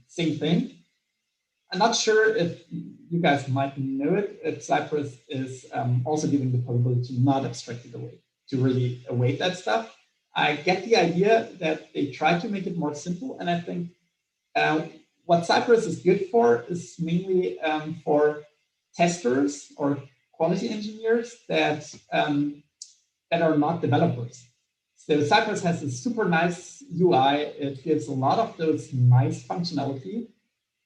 same thing. I'm not sure if you guys might know it, if Cypress is also giving the possibility to not abstract it away, to really await that stuff. I get the idea that they try to make it more simple, and I think what Cypress is good for is mainly for testers or quality engineers that are not developers. So Cypress has a super nice UI. It gives a lot of those nice functionality.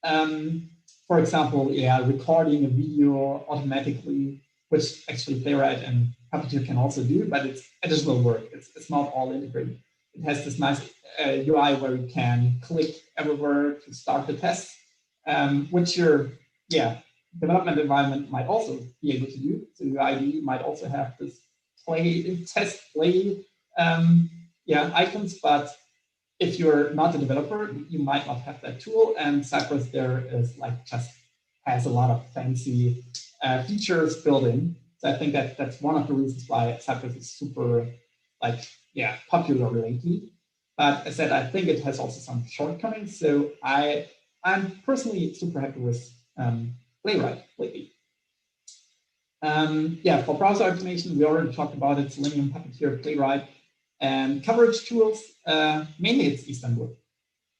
For example, recording a video automatically, which actually Playwright and Puppeteer can also do, but it's additional work. It's not all integrated. It has this nice UI where you can click everywhere to start the test, which your development environment might also be able to do. So your IDE might also have this test play icons, but if you're not a developer, you might not have that tool. And Cypress there is like just has a lot of fancy features built in. So I think that's one of the reasons why Cypress is super popular lately. But as I said, I think it has also some shortcomings. So I'm personally super happy with Playwright lately. For browser automation, we already talked about it, Selenium, Puppeteer, Playwright, and coverage tools. Mainly it's Istanbul,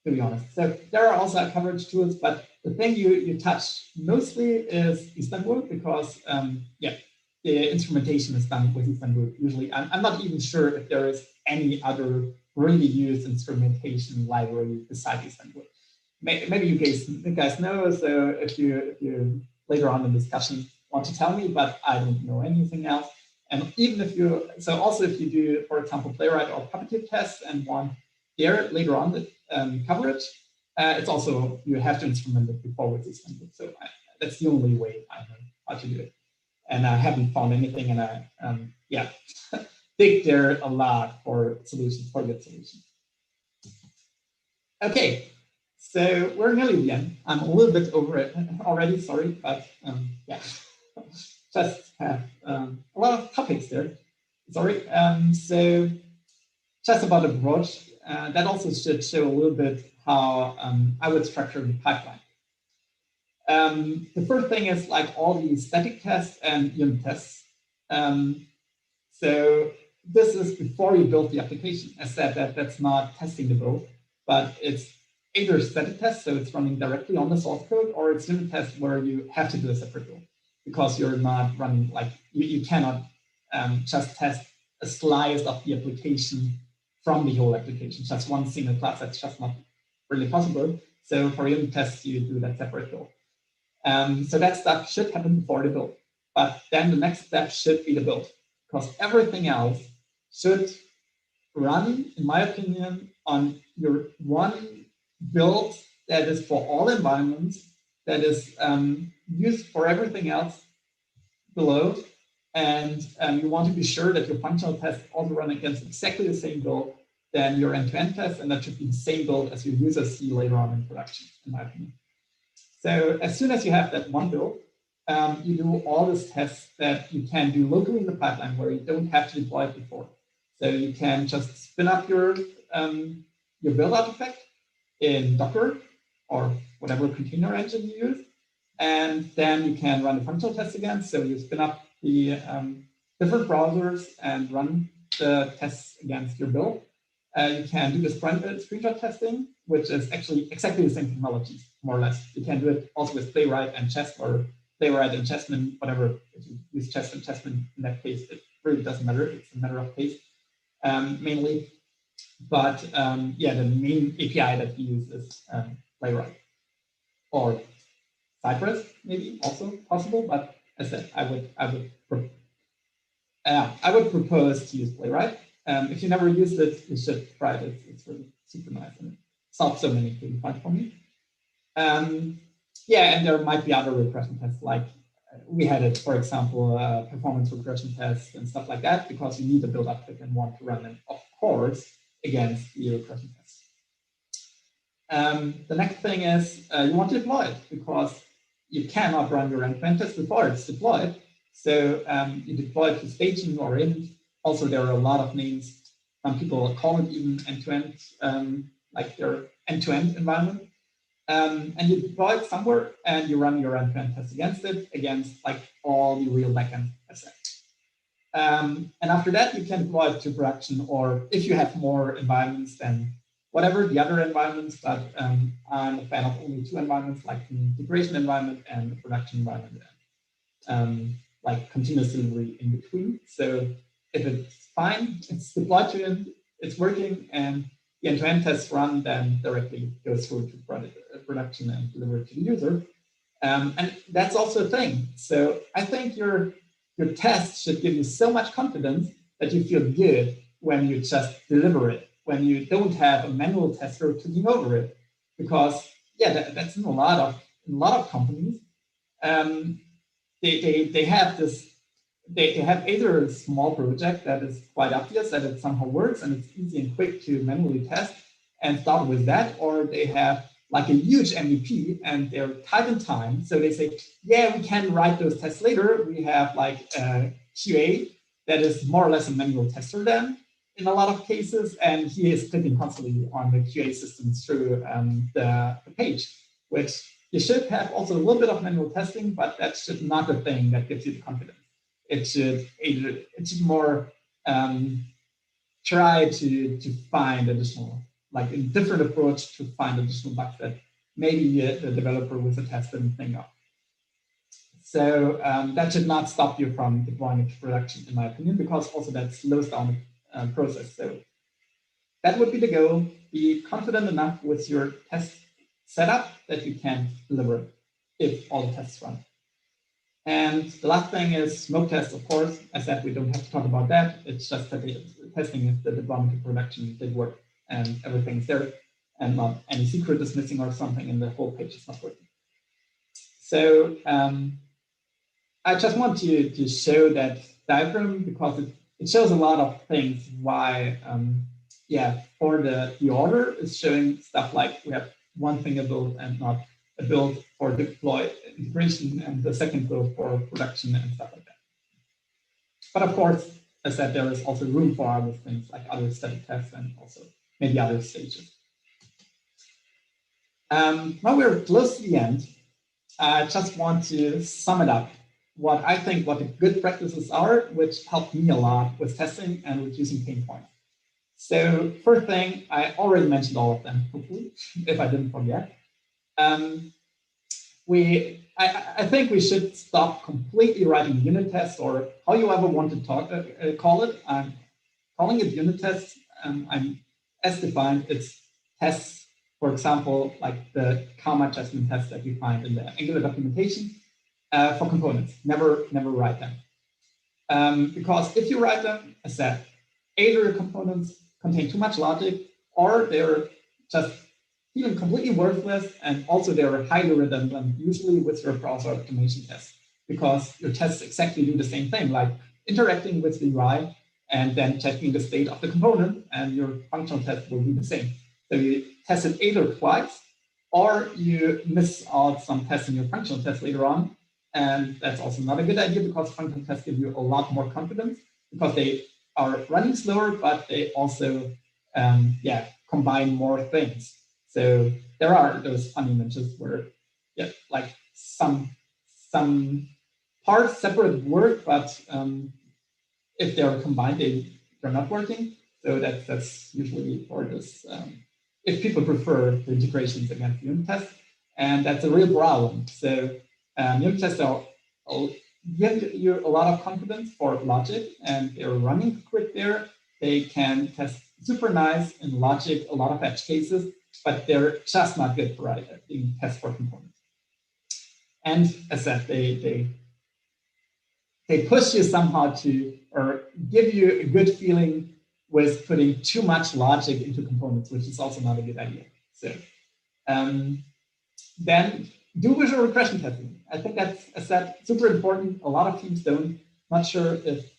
to be honest. So there are also coverage tools, but the thing you touch mostly is Istanbul because, the instrumentation is done with Istanbul usually. I'm not even sure if there is any other really used instrumentation library besides Istanbul. Maybe you guys know, so if you later on in the discussion want to tell me, but I don't know anything else. And even if you do, for example, Playwright or Puppeteer tests and want there later on the coverage, it's also, you have to instrument it before with Istanbul. So that's the only way I know how to do it. And I haven't found anything, and I dig there a lot for solutions, for good solutions. Okay, so we're nearly the end. I'm a little bit over it already, sorry, but just have a lot of topics there. Sorry. So just about approach, that also should show a little bit how I would structure the pipeline. The first thing is like all these static tests and unit tests. So this is before you build the application. I said that's not testing the build, but it's either static test, so it's running directly on the source code, or it's unit test where you have to do a separate build because you're not running, like you cannot just test a slice of the application from the whole application, just one single class. That's just not really possible. So for unit tests, you do that separate build. So that stuff should happen before the build. But then the next step should be the build, because everything else should run, in my opinion, on your one build that is for all environments, that is used for everything else below. And you want to be sure that your functional tests also run against exactly the same build than your end-to-end test, and that should be the same build as your users see later on in production, in my opinion. So as soon as you have that one build, you do all these tests that you can do locally in the pipeline where you don't have to deploy it before. So you can just spin up your build artifact in Docker or whatever container engine you use, and then you can run the functional test again. So you spin up the different browsers and run the tests against your build. You can do the screenshot testing, which is actually exactly the same technologies, more or less. You can do it also with Playwright and Chess, or Playwright and Chessman, whatever. If you use Chess and Chessman in that case, it really doesn't matter. It's a matter of taste, mainly. But yeah, the main API that we use is Playwright. Or Cypress, maybe also possible, but as I said, I would propose to use Playwright. If you never used it, you should try it. It's really super nice and it solves so many things for me. Yeah, and there might be other regression tests, like we had it, for example, performance regression tests and stuff like that, because you need a build artifact and want to run them, of course, against the regression tests. The next thing is you want to deploy it, because you cannot run your end-to-end test before it's deployed. So you deploy it to staging or in. Also, there are a lot of names. Some people call it even end-to-end, like their end-to-end environment. And you deploy it somewhere, and you run your end-to-end test against it, against like all the real backend assets. And after that, you can deploy it to production, or if you have more environments, then whatever the other environments. But I'm a fan of only two environments, like the integration environment and the production environment, like continuous delivery in between. So if it's fine, it's deployed to it, it's working, and the end-to-end tests run, then directly goes through to production and deliver it to the user. And that's also a thing. So I think your tests should give you so much confidence that you feel good when you just deliver it, when you don't have a manual tester to lean over it. Because yeah, that's in a lot of companies. They have this. They have either a small project that is quite obvious that it somehow works and it's easy and quick to manually test and start with that, or they have like a huge MVP and they're tight in time. So they say, yeah, we can write those tests later. We have like a QA that is more or less a manual tester then in a lot of cases. And he is clicking constantly on the QA systems through the page, which you should have also a little bit of manual testing, but that's just not the thing that gives you the confidence. It should more try to find additional, like a different approach to find additional bugs that maybe the developer with a test didn't think of. So that should not stop you from deploying it to production, in my opinion, because also that slows down the process. So that would be the goal. Be confident enough with your test setup that you can deliver if all the tests run. And the last thing is smoke test, of course. I said we don't have to talk about that. It's just that testing if the deployment to production did work and everything's there and not any secret is missing or something and the whole page is not working. So I just want to show that diagram because it shows a lot of things why, yeah, for the order is showing stuff like we have one thing a build and not a build for deploy integration and the second build for production and stuff like that. But of course, as I said, there is also room for other things like other static tests and also maybe other stages. Now we're close to the end. I just want to sum it up. What I think what the good practices are, which helped me a lot with testing and reducing pain points. So first thing, I already mentioned all of them, hopefully, if I didn't forget. I think we should stop completely writing unit tests, or how you ever want to call it. I'm calling it unit tests. I'm as defined. It's tests, for example, like the karma adjustment tests that you find in the Angular documentation for components. Never write them. Because if you write them, as said, either your components contain too much logic, or they're just feeling completely worthless, and also they're highly redundant, usually with your browser automation tests, because your tests exactly do the same thing, like interacting with the UI and then checking the state of the component, and your functional test will do the same. So you test it either twice, or you miss out some tests in your functional test later on. And that's also not a good idea, because functional tests give you a lot more confidence, because they are running slower, but they also combine more things. So there are those funny images where, like some parts separate work, but if they're combined, they're not working. So that's usually for this. If people prefer the integrations against unit tests, and that's a real problem. So unit tests give you a lot of confidence for logic, and they're running quick there. They can test super nice in logic, a lot of edge cases, but they're just not good for writing tests for components. And as I said, they push you somehow to, or give you a good feeling with putting too much logic into components, which is also not a good idea. So then do visual regression testing. I think that's, as said, super important. A lot of teams don't. Not sure if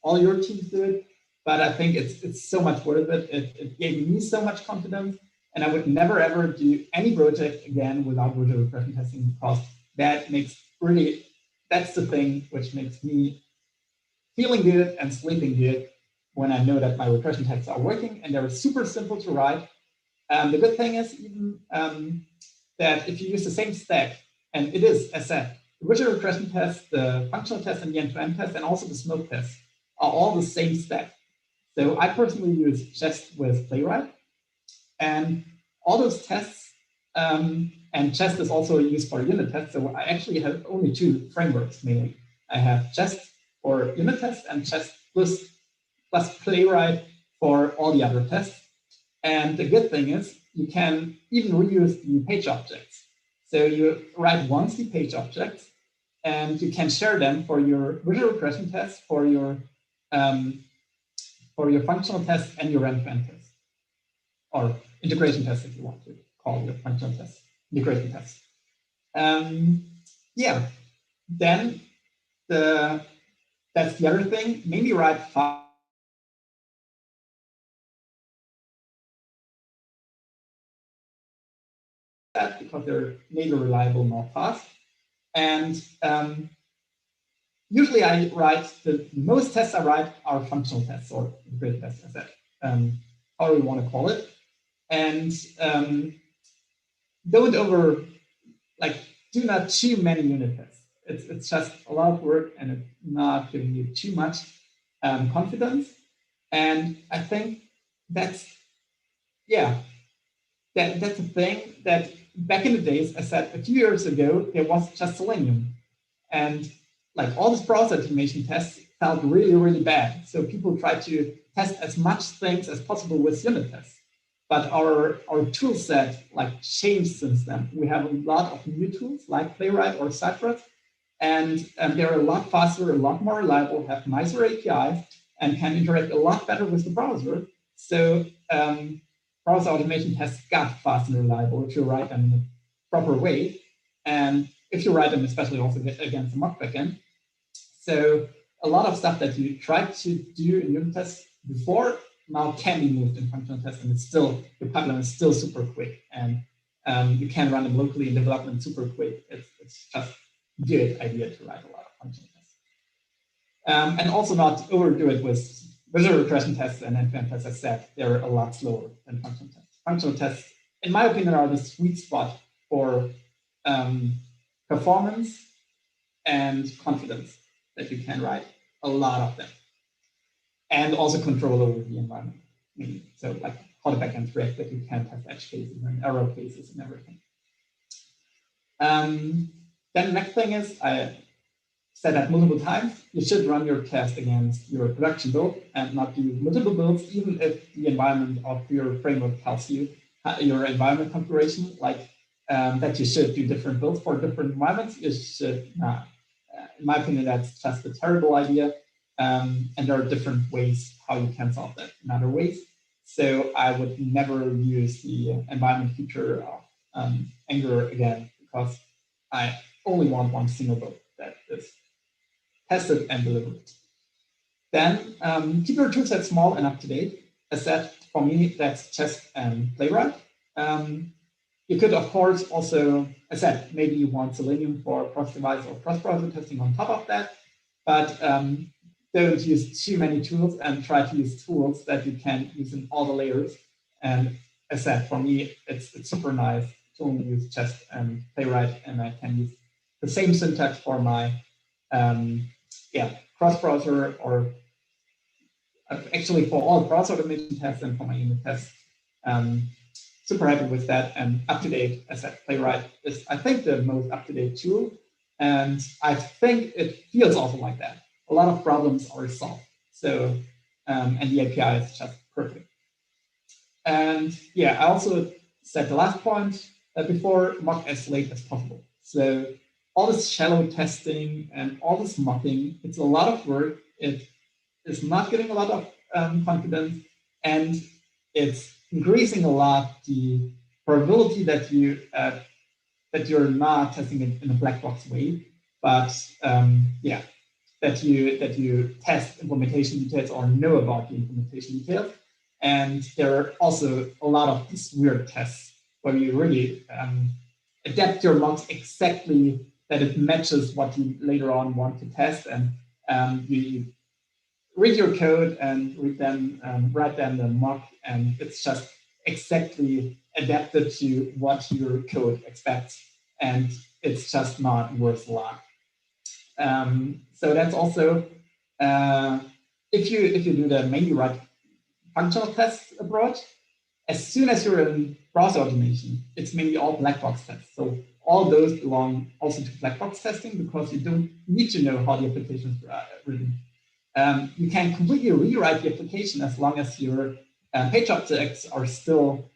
all your teams do it, but I think it's so much worth it. It gave me so much confidence, and I would never ever do any project again without visual regression testing, because that makes really, that's the thing which makes me feeling good and sleeping good when I know that my regression tests are working and they're super simple to write. The good thing is even that if you use the same stack, and it is, as said, the visual regression test, the functional test, and the end-to-end test, and also the smoke test are all the same stack. So I personally use Jest with Playwright, and all those tests, and Jest is also used for unit tests. So I actually have only two frameworks mainly. I have Jest for unit tests and Jest plus Playwright for all the other tests. And the good thing is you can even reuse the page objects. So you write once the page objects, and you can share them for your visual regression tests, for your functional tests, and your end-to-end tests, or integration tests if you want to call your functional tests integration tests. Then that's the other thing. Maybe write fast, because they're neither reliable nor fast. And usually I write, the most tests I write are functional tests or integration tests, as that, however you want to call it. And do not too many unit tests. It's just a lot of work, and it's not giving you too much confidence. And I think that's a thing that back in the days, I said a few years ago, there was just Selenium. And like all these browser automation tests felt really, really bad. So people tried to test as much things as possible with unit tests. But our tool set changed since then. We have a lot of new tools like Playwright or Cypress, and they're a lot faster, a lot more reliable, have nicer APIs, and can interact a lot better with the browser. So browser automation tests got fast and reliable if you write them in a proper way, and if you write them especially also against the mock backend. So a lot of stuff that you tried to do in unit tests before now can be moved in functional tests, and your pipeline is still super quick, and you can run them locally in development super quick. It's just a good idea to write a lot of functional tests. And also not overdo it with visual regression tests and end-to-end tests. As I said, they're a lot slower than functional tests. Functional tests, in my opinion, are the sweet spot for performance and confidence, that you can write a lot of them, and also control over the environment. So like how the backend react that you can have edge cases and error cases and everything. Then the next thing is, I said that multiple times, you should run your test against your production build and not do multiple builds, even if the environment of your framework tells you your environment configuration, like that you should do different builds for different environments. You should not. In my opinion, that's just a terrible idea. And there are different ways how you can solve that in other ways. So I would never use the environment feature of Angular again, because I only want one single build that is tested and delivered. Then keep your toolset small and up to date. As said, for me, that's Chess and Playwright. You could, of course, also, as said, maybe you want Selenium for cross-device or cross-browser testing on top of that, but don't use too many tools and try to use tools that you can use in all the layers. And as said, for me, it's super nice to only use Chess and Playwright, and I can use the same syntax for my cross-browser, or actually for all browser automation tests and for my unit tests. Super happy with that, and up to date. As I said, Playwright is, I think, the most up to date tool, and I think it feels also like that. A lot of problems are solved. So, and the API is just perfect. And yeah, I also said the last point before, mock as late as possible. So all this shallow testing and all this mocking, it's a lot of work. It is not getting a lot of confidence, and it's increasing a lot the probability that you're not testing it in a black box way, but that you test implementation details or know about the implementation details. And there are also a lot of these weird tests where you really adapt your mocks exactly that it matches what you later on want to test, and you read your code and write down the mock, and it's just exactly adapted to what your code expects, and it's just not worth a lot. So that's also if you do the mainly write functional tests approach, as soon as you're in browser automation, it's mainly all black box tests. So all those belong also to black box testing, because you don't need to know how the application is written. You can completely rewrite the application as long as your page objects are still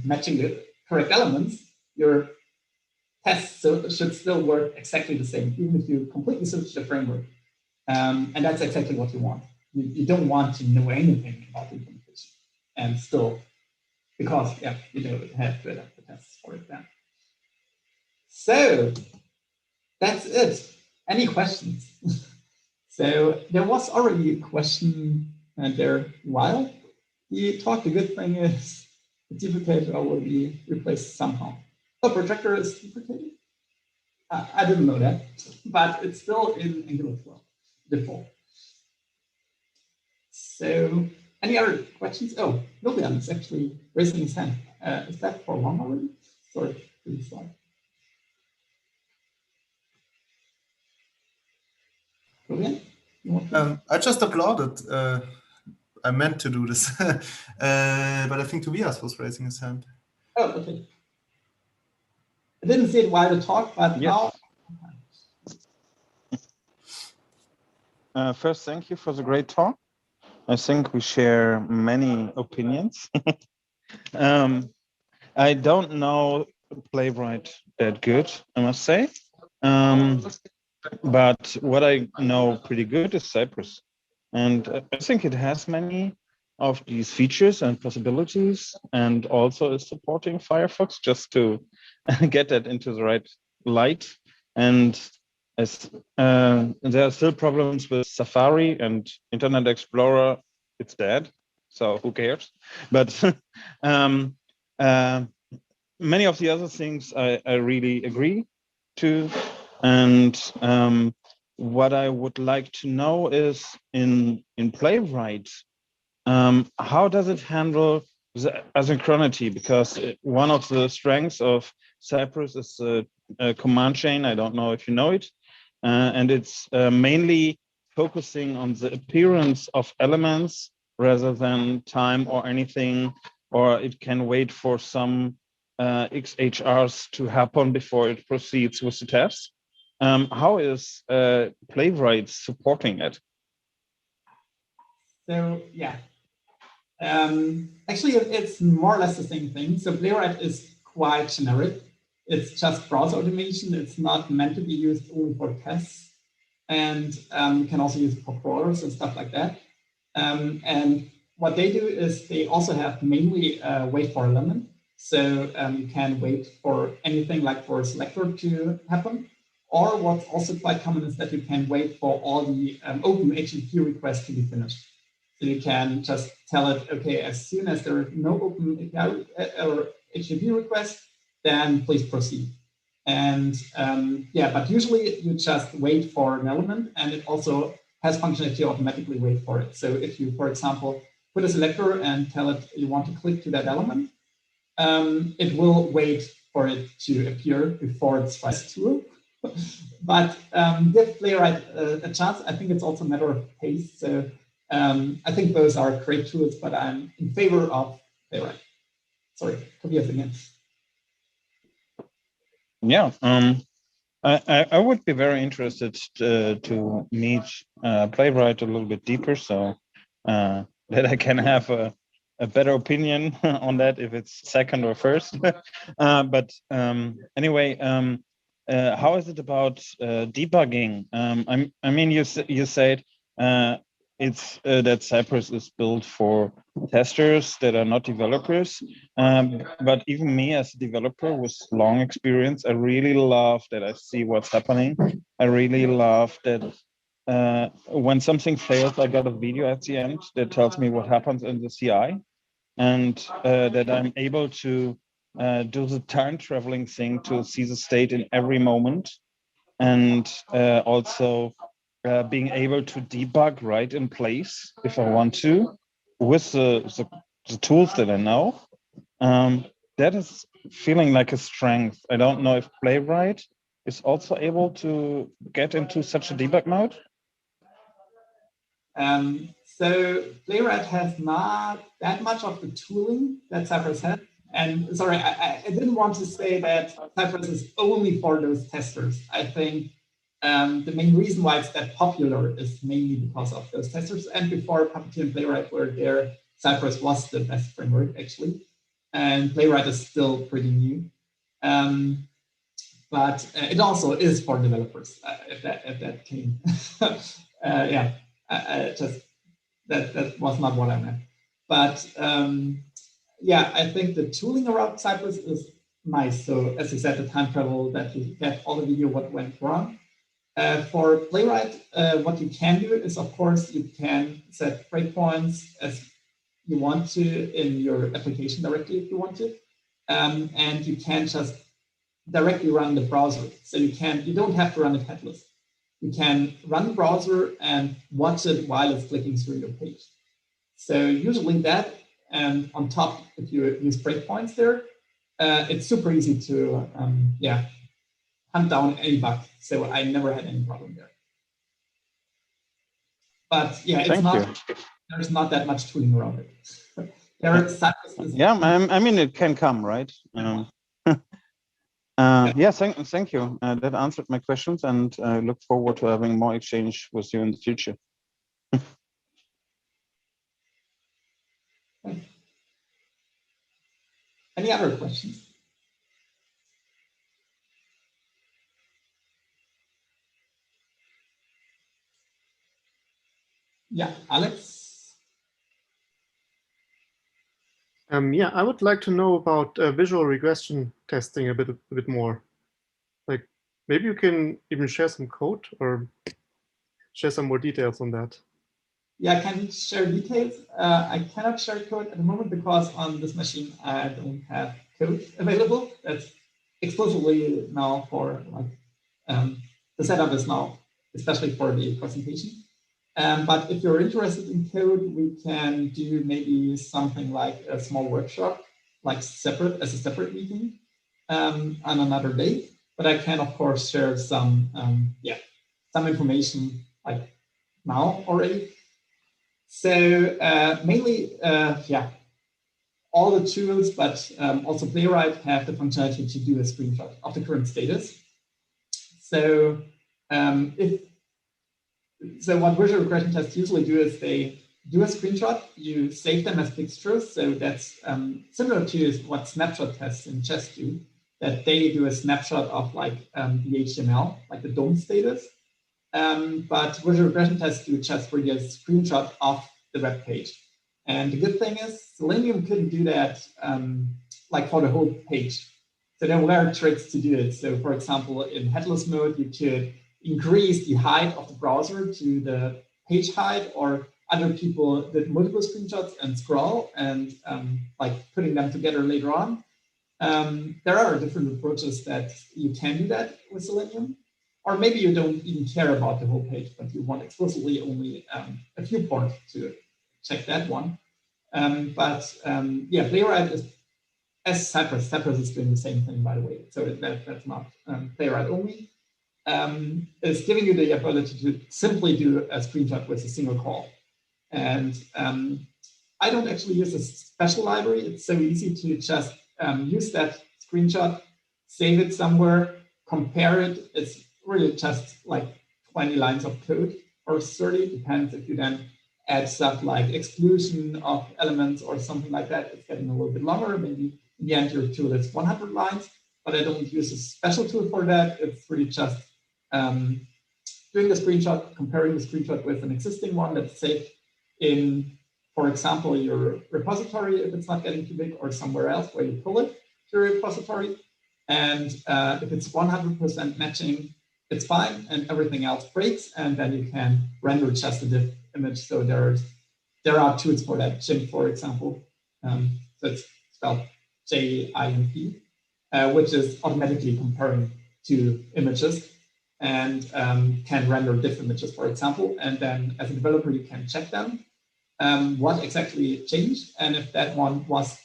matching the correct elements. Your tests should still work exactly the same, even if you completely switch the framework. And that's exactly what you want. You don't want to know anything about the implementation, and still, because you don't have to adapt the tests for it then. So that's it. Any questions? So there was already a question there while the talk. The good thing is the deprecator will be replaced somehow. The projector is deprecated? I didn't know that, but it's still in Angular 12 default. So any other questions? Oh, Logan is actually raising his hand. Is that for long already? Sorry, please slide. Logan? I just applauded. I meant to do this, but I think Tobias was raising his hand. Oh, okay. I didn't see it while the talk, but yes. Now. First, thank you for the great talk. I think we share many opinions. I don't know Playwright that good, I must say. But what I know pretty good is Cypress. And I think it has many of these features and possibilities, and also is supporting Firefox, just to get that into the right light. And as there are still problems with Safari and Internet Explorer, it's dead, so who cares? But many of the other things I really agree to. And what I would like to know is in Playwright, how does it handle the asynchronity? Because one of the strengths of Cypress is the command chain. I don't know if you know it. And it's mainly focusing on the appearance of elements rather than time or anything, or it can wait for some XHRs to happen before it proceeds with the test. How is Playwright supporting it? So yeah, actually it's more or less the same thing. So Playwright is quite generic. It's just browser automation. It's not meant to be used only for tests, and you can also use it for crawlers and stuff like that. And what they do is they also have mainly wait for element. So you can wait for anything like for a selector to happen. Or what's also quite common is that you can wait for all the open HTTP requests to be finished. So you can just tell it, okay, as soon as there are no open API or HTTP requests, then please proceed. And yeah, but usually you just wait for an element, and it also has functionality to automatically wait for it. So if you, for example, put a selector and tell it you want to click to that element, it will wait for it to appear before it tries to. But give Playwright a chance. I think it's also a matter of taste. So I think both are great tools, but I'm in favor of Playwright. Sorry, Tobias again. Yeah, I would be very interested to meet Playwright a little bit deeper, so that I can have a better opinion on that if it's second or first. But anyway, how is it about debugging? I mean, you said it's that Cypress is built for testers that are not developers. But even me as a developer with long experience, I really love that I see what's happening. I really love that when something fails, I got a video at the end that tells me what happens in the CI, and that I'm able to do the time traveling thing to see the state in every moment, and also being able to debug right in place if I want to with the tools that I know. That is feeling like a strength. I don't know if Playwright is also able to get into such a debug mode. So Playwright has not that much of the tooling that Cypress has. And sorry, I didn't want to say that Cypress is only for those testers. I think the main reason why it's that popular is mainly because of those testers. And before Puppeteer and Playwright were there, Cypress was the best framework, actually. And Playwright is still pretty new. But it also is for developers, if that came. Yeah, just that was not what I meant. But yeah, I think the tooling around Cypress is nice. So as you said, the time travel, that you get all the video what went wrong. For Playwright, what you can do is, of course, you can set breakpoints as you want to in your application directly if you want to. And you can just directly run the browser. So you don't have to run it headless. You can run the browser and watch it while it's clicking through your page. So usually that, and on top, if you use breakpoints there, it's super easy to yeah, hunt down any bug. So I never had any problem there. But yeah, there's not that much tooling around it. Yeah, I mean, it can come, right? Yeah, thank you. That answered my questions, and I look forward to having more exchange with you in the future. Any other questions? Yeah, Alex? Yeah, I would like to know about visual regression testing a bit more. Like, maybe you can even share some code or share some more details on that. Yeah, I can share details. I cannot share code at the moment because on this machine I don't have code available. That's exclusively now for like the setup is now especially for the presentation. But if you're interested in code, we can do maybe something like a small workshop, like as a separate meeting on another day. But I can of course share some some information like now already. So mainly, yeah, all the tools, but also Playwright have the functionality to do a screenshot of the current status. So what visual regression tests usually do is they do a screenshot, you save them as pictures. So that's similar to what snapshot tests in chess do, that they do a snapshot of like the HTML, like the DOM status. But visual regression tests do just really a screenshot of the web page. And the good thing is Selenium couldn't do that like for the whole page. So there were tricks to do it. So for example, in headless mode, you could increase the height of the browser to the page height, or other people did multiple screenshots and scroll and like putting them together later on. There are different approaches that you can do that with Selenium. Or maybe you don't even care about the whole page, but you want explicitly only a viewport to check that one. Yeah, Playwright is, as Cypress is doing the same thing, by the way. So that's not Playwright only. Is giving you the ability to simply do a screenshot with a single call. And I don't actually use a special library. It's so easy to just use that screenshot, save it somewhere, compare it. It's really just like 20 lines of code or 30, depends if you then add stuff like exclusion of elements or something like that. It's getting a little bit longer. Maybe in the end your tool is 100 lines, but I don't use a special tool for that. It's really just doing the screenshot, comparing the screenshot with an existing one that's saved in, for example, your repository if it's not getting too big, or somewhere else where you pull it to your repository. And if it's 100% matching, it's fine, and everything else breaks, and then you can render just a diff image. So there are tools for that. GIMP, for example, so it's spelled JIMP, which is automatically comparing two images and can render diff images, for example. And then as a developer, you can check them, what exactly changed, and if that one was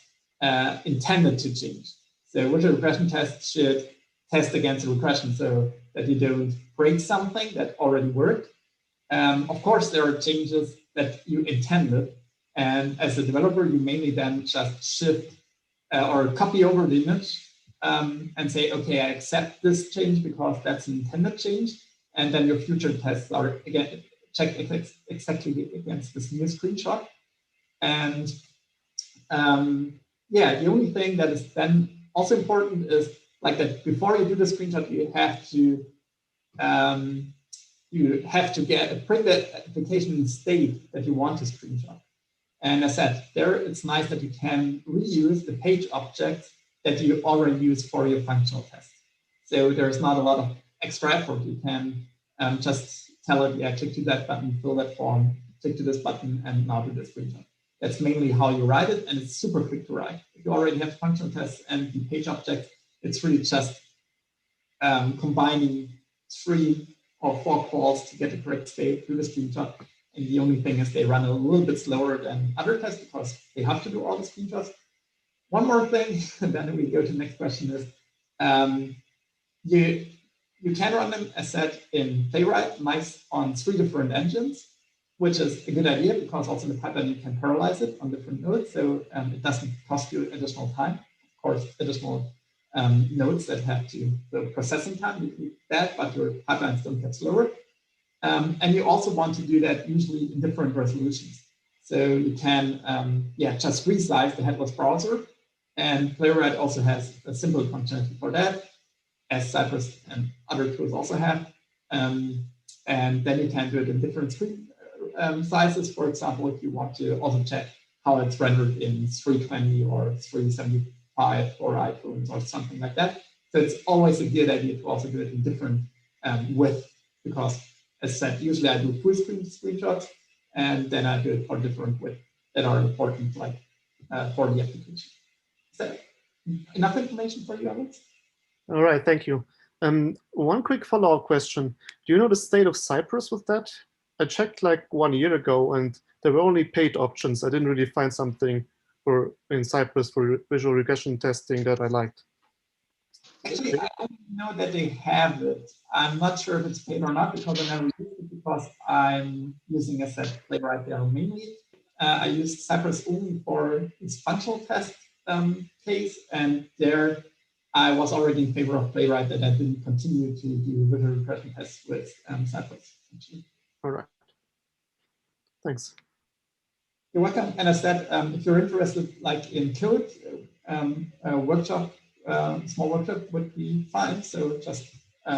intended to change. So visual regression tests should test against a regression so that you don't break something that already worked. Of course, there are changes that you intended. And as a developer, you mainly then just shift or copy over the image and say, okay, I accept this change because that's an intended change. And then your future tests are, again, checked exactly against this new screenshot. And yeah, the only thing that is then also important is like that before you do the screenshot, you have to bring the application state that you want to screenshot. And as I said, there it's nice that you can reuse the page objects that you already use for your functional test. So there's not a lot of extra effort. You can just tell it, yeah, click to that button, fill that form, click to this button, and now do the screenshot. That's mainly how you write it, and it's super quick to write. If you already have functional tests and the page object, it's really just combining 3 or 4 calls to get the correct state through the screenshot. And the only thing is they run a little bit slower than other tests because they have to do all the screenshots. One more thing, and then we go to the next question is, you can run them, as said, in Playwright, nice on 3 different engines, which is a good idea because also in the pipeline you can parallelize it on different nodes, so it doesn't cost you additional time. Of course, additional nodes that have to, the processing time, you need that, but your pipelines don't get slower. And you also want to do that usually in different resolutions. So you can, just resize the headless browser, and Playwright also has a simple functionality for that, as Cypress and other tools also have. And then you can do it in different screen sizes. For example, if you want to also check how it's rendered in 320 or 375 for iPhones or something like that. So it's always a good idea to also do it in different width, because as I said, usually I do full screen screenshots, and then I do it for different width that are important, like for the application. Is that enough information for you, Alex? All right, thank you. One quick follow-up question. Do you know the state of Cypress with that? I checked like 1 year ago, and there were only paid options. I didn't really find something in Cypress for visual regression testing that I liked. Actually, I only know that they have it. I'm not sure if it's paid or not because I never used it because I'm using a set Playwright there mainly. I used Cypress only for this functional test case, and there I was already in favor of Playwright that I didn't continue to do visual regression tests with Cypress. All right. Thanks. You're welcome. And as said, if you're interested, like in code, a workshop, small workshop would be fine. So just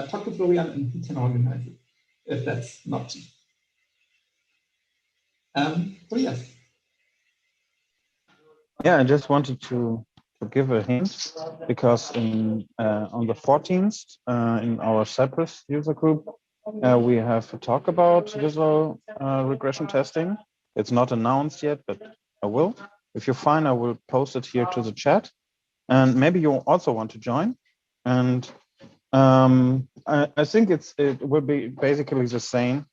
talk to Florian and he can organize it if that's an option. So yes. Yeah, I just wanted to give a hint because on the 14th in our Cypress user group, we have a talk about visual regression testing. It's not announced yet, but I will. If you're fine, I will post it here to the chat. And maybe you also want to join. And I think it will be basically the same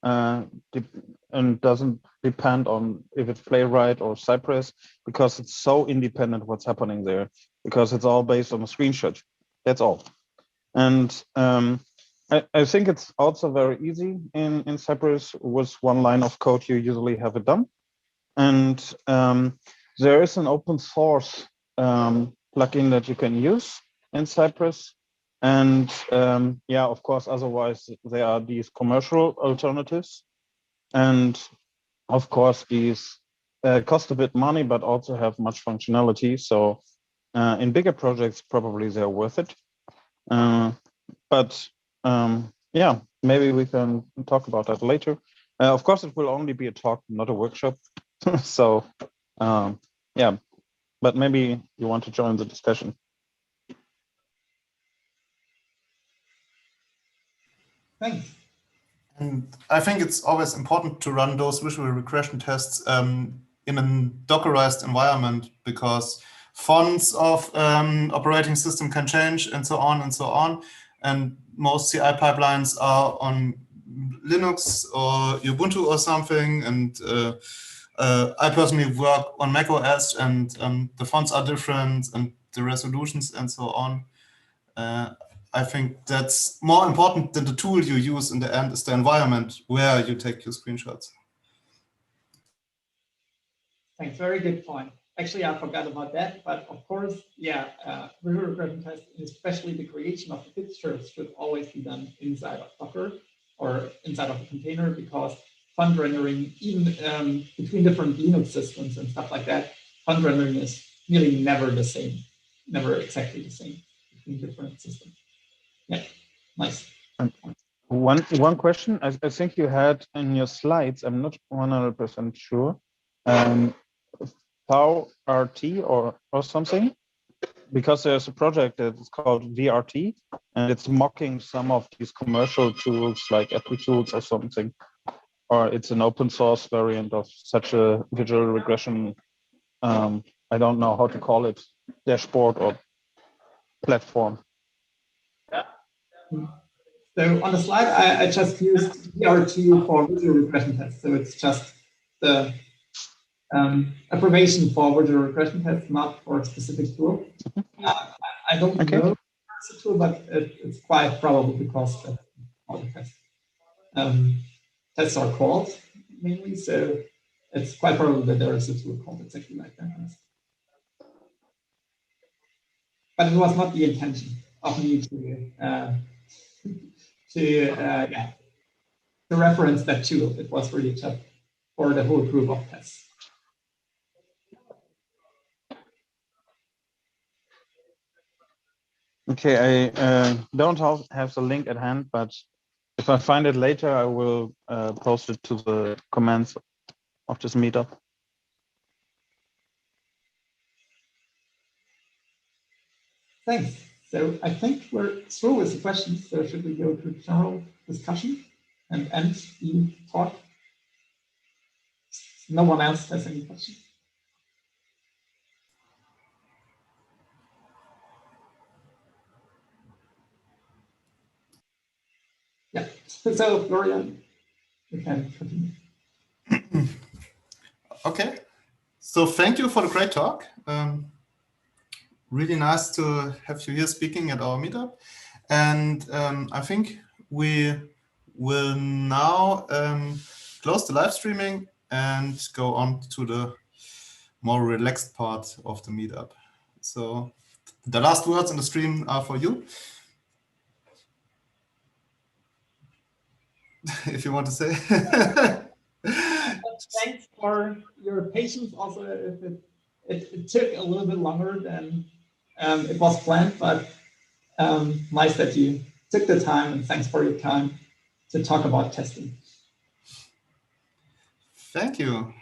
and doesn't depend on if it's Playwright or Cypress because it's so independent what's happening there because it's all based on a screenshot. That's all. And I think it's also very easy in Cypress. With one line of code, you usually have it done. And there is an open source plugin that you can use in Cypress. And yeah, of course, otherwise there are these commercial alternatives. And of course, these cost a bit money, but also have much functionality. So in bigger projects, probably they're worth it. But yeah, maybe we can talk about that later. Of course, it will only be a talk, not a workshop. So yeah, but maybe you want to join the discussion. Thanks. And I think it's always important to run those visual regression tests in a Dockerized environment because fonts of operating system can change and so on and so on. And most CI pipelines are on Linux or Ubuntu or something. And I personally work on Mac OS and the fonts are different and the resolutions and so on. I think that's more important than the tool you use in the end is the environment where you take your screenshots. Thanks, very good point. Actually, I forgot about that, but of course, yeah, visual regression tests, especially the creation of the fixtures should always be done inside of Docker or inside of a container because font rendering, even between different Linux systems and stuff like that, font rendering is really never the same, never exactly the same between different systems. Yeah, nice. One question I think you had in your slides, I'm not 100% sure, VRT or something, because there's a project that's called VRT and it's mocking some of these commercial tools like AppleTools or something, or it's an open source variant of such a visual regression. I don't know how to call it, dashboard or platform. So on the slide, I just used VRT for visual regression tests. So it's just the abbreviation for visual regression tests, not for a specific tool. I don't know if it's a tool, but it's quite probable because that's how the tests are called mainly. So it's quite probable that there is a tool called exactly like that. But it was not the intention of me to reference that tool. It was really just for the whole group of tests. Okay, I don't have the link at hand, but if I find it later, I will post it to the comments of this meetup. Thanks. So I think we're through with the questions. So should we go to general discussion and end the talk? No one else has any questions? Yeah. So Florian, you can continue. Okay. So thank you for the great talk. really nice to have you here speaking at our meetup. And I think we will now close the live streaming and go on to the more relaxed part of the meetup. So the last words in the stream are for you. If you want to say. Thanks for your patience. Also, if it took a little bit longer than it was planned, but nice that you took the time, and thanks for your time to talk about testing. Thank you.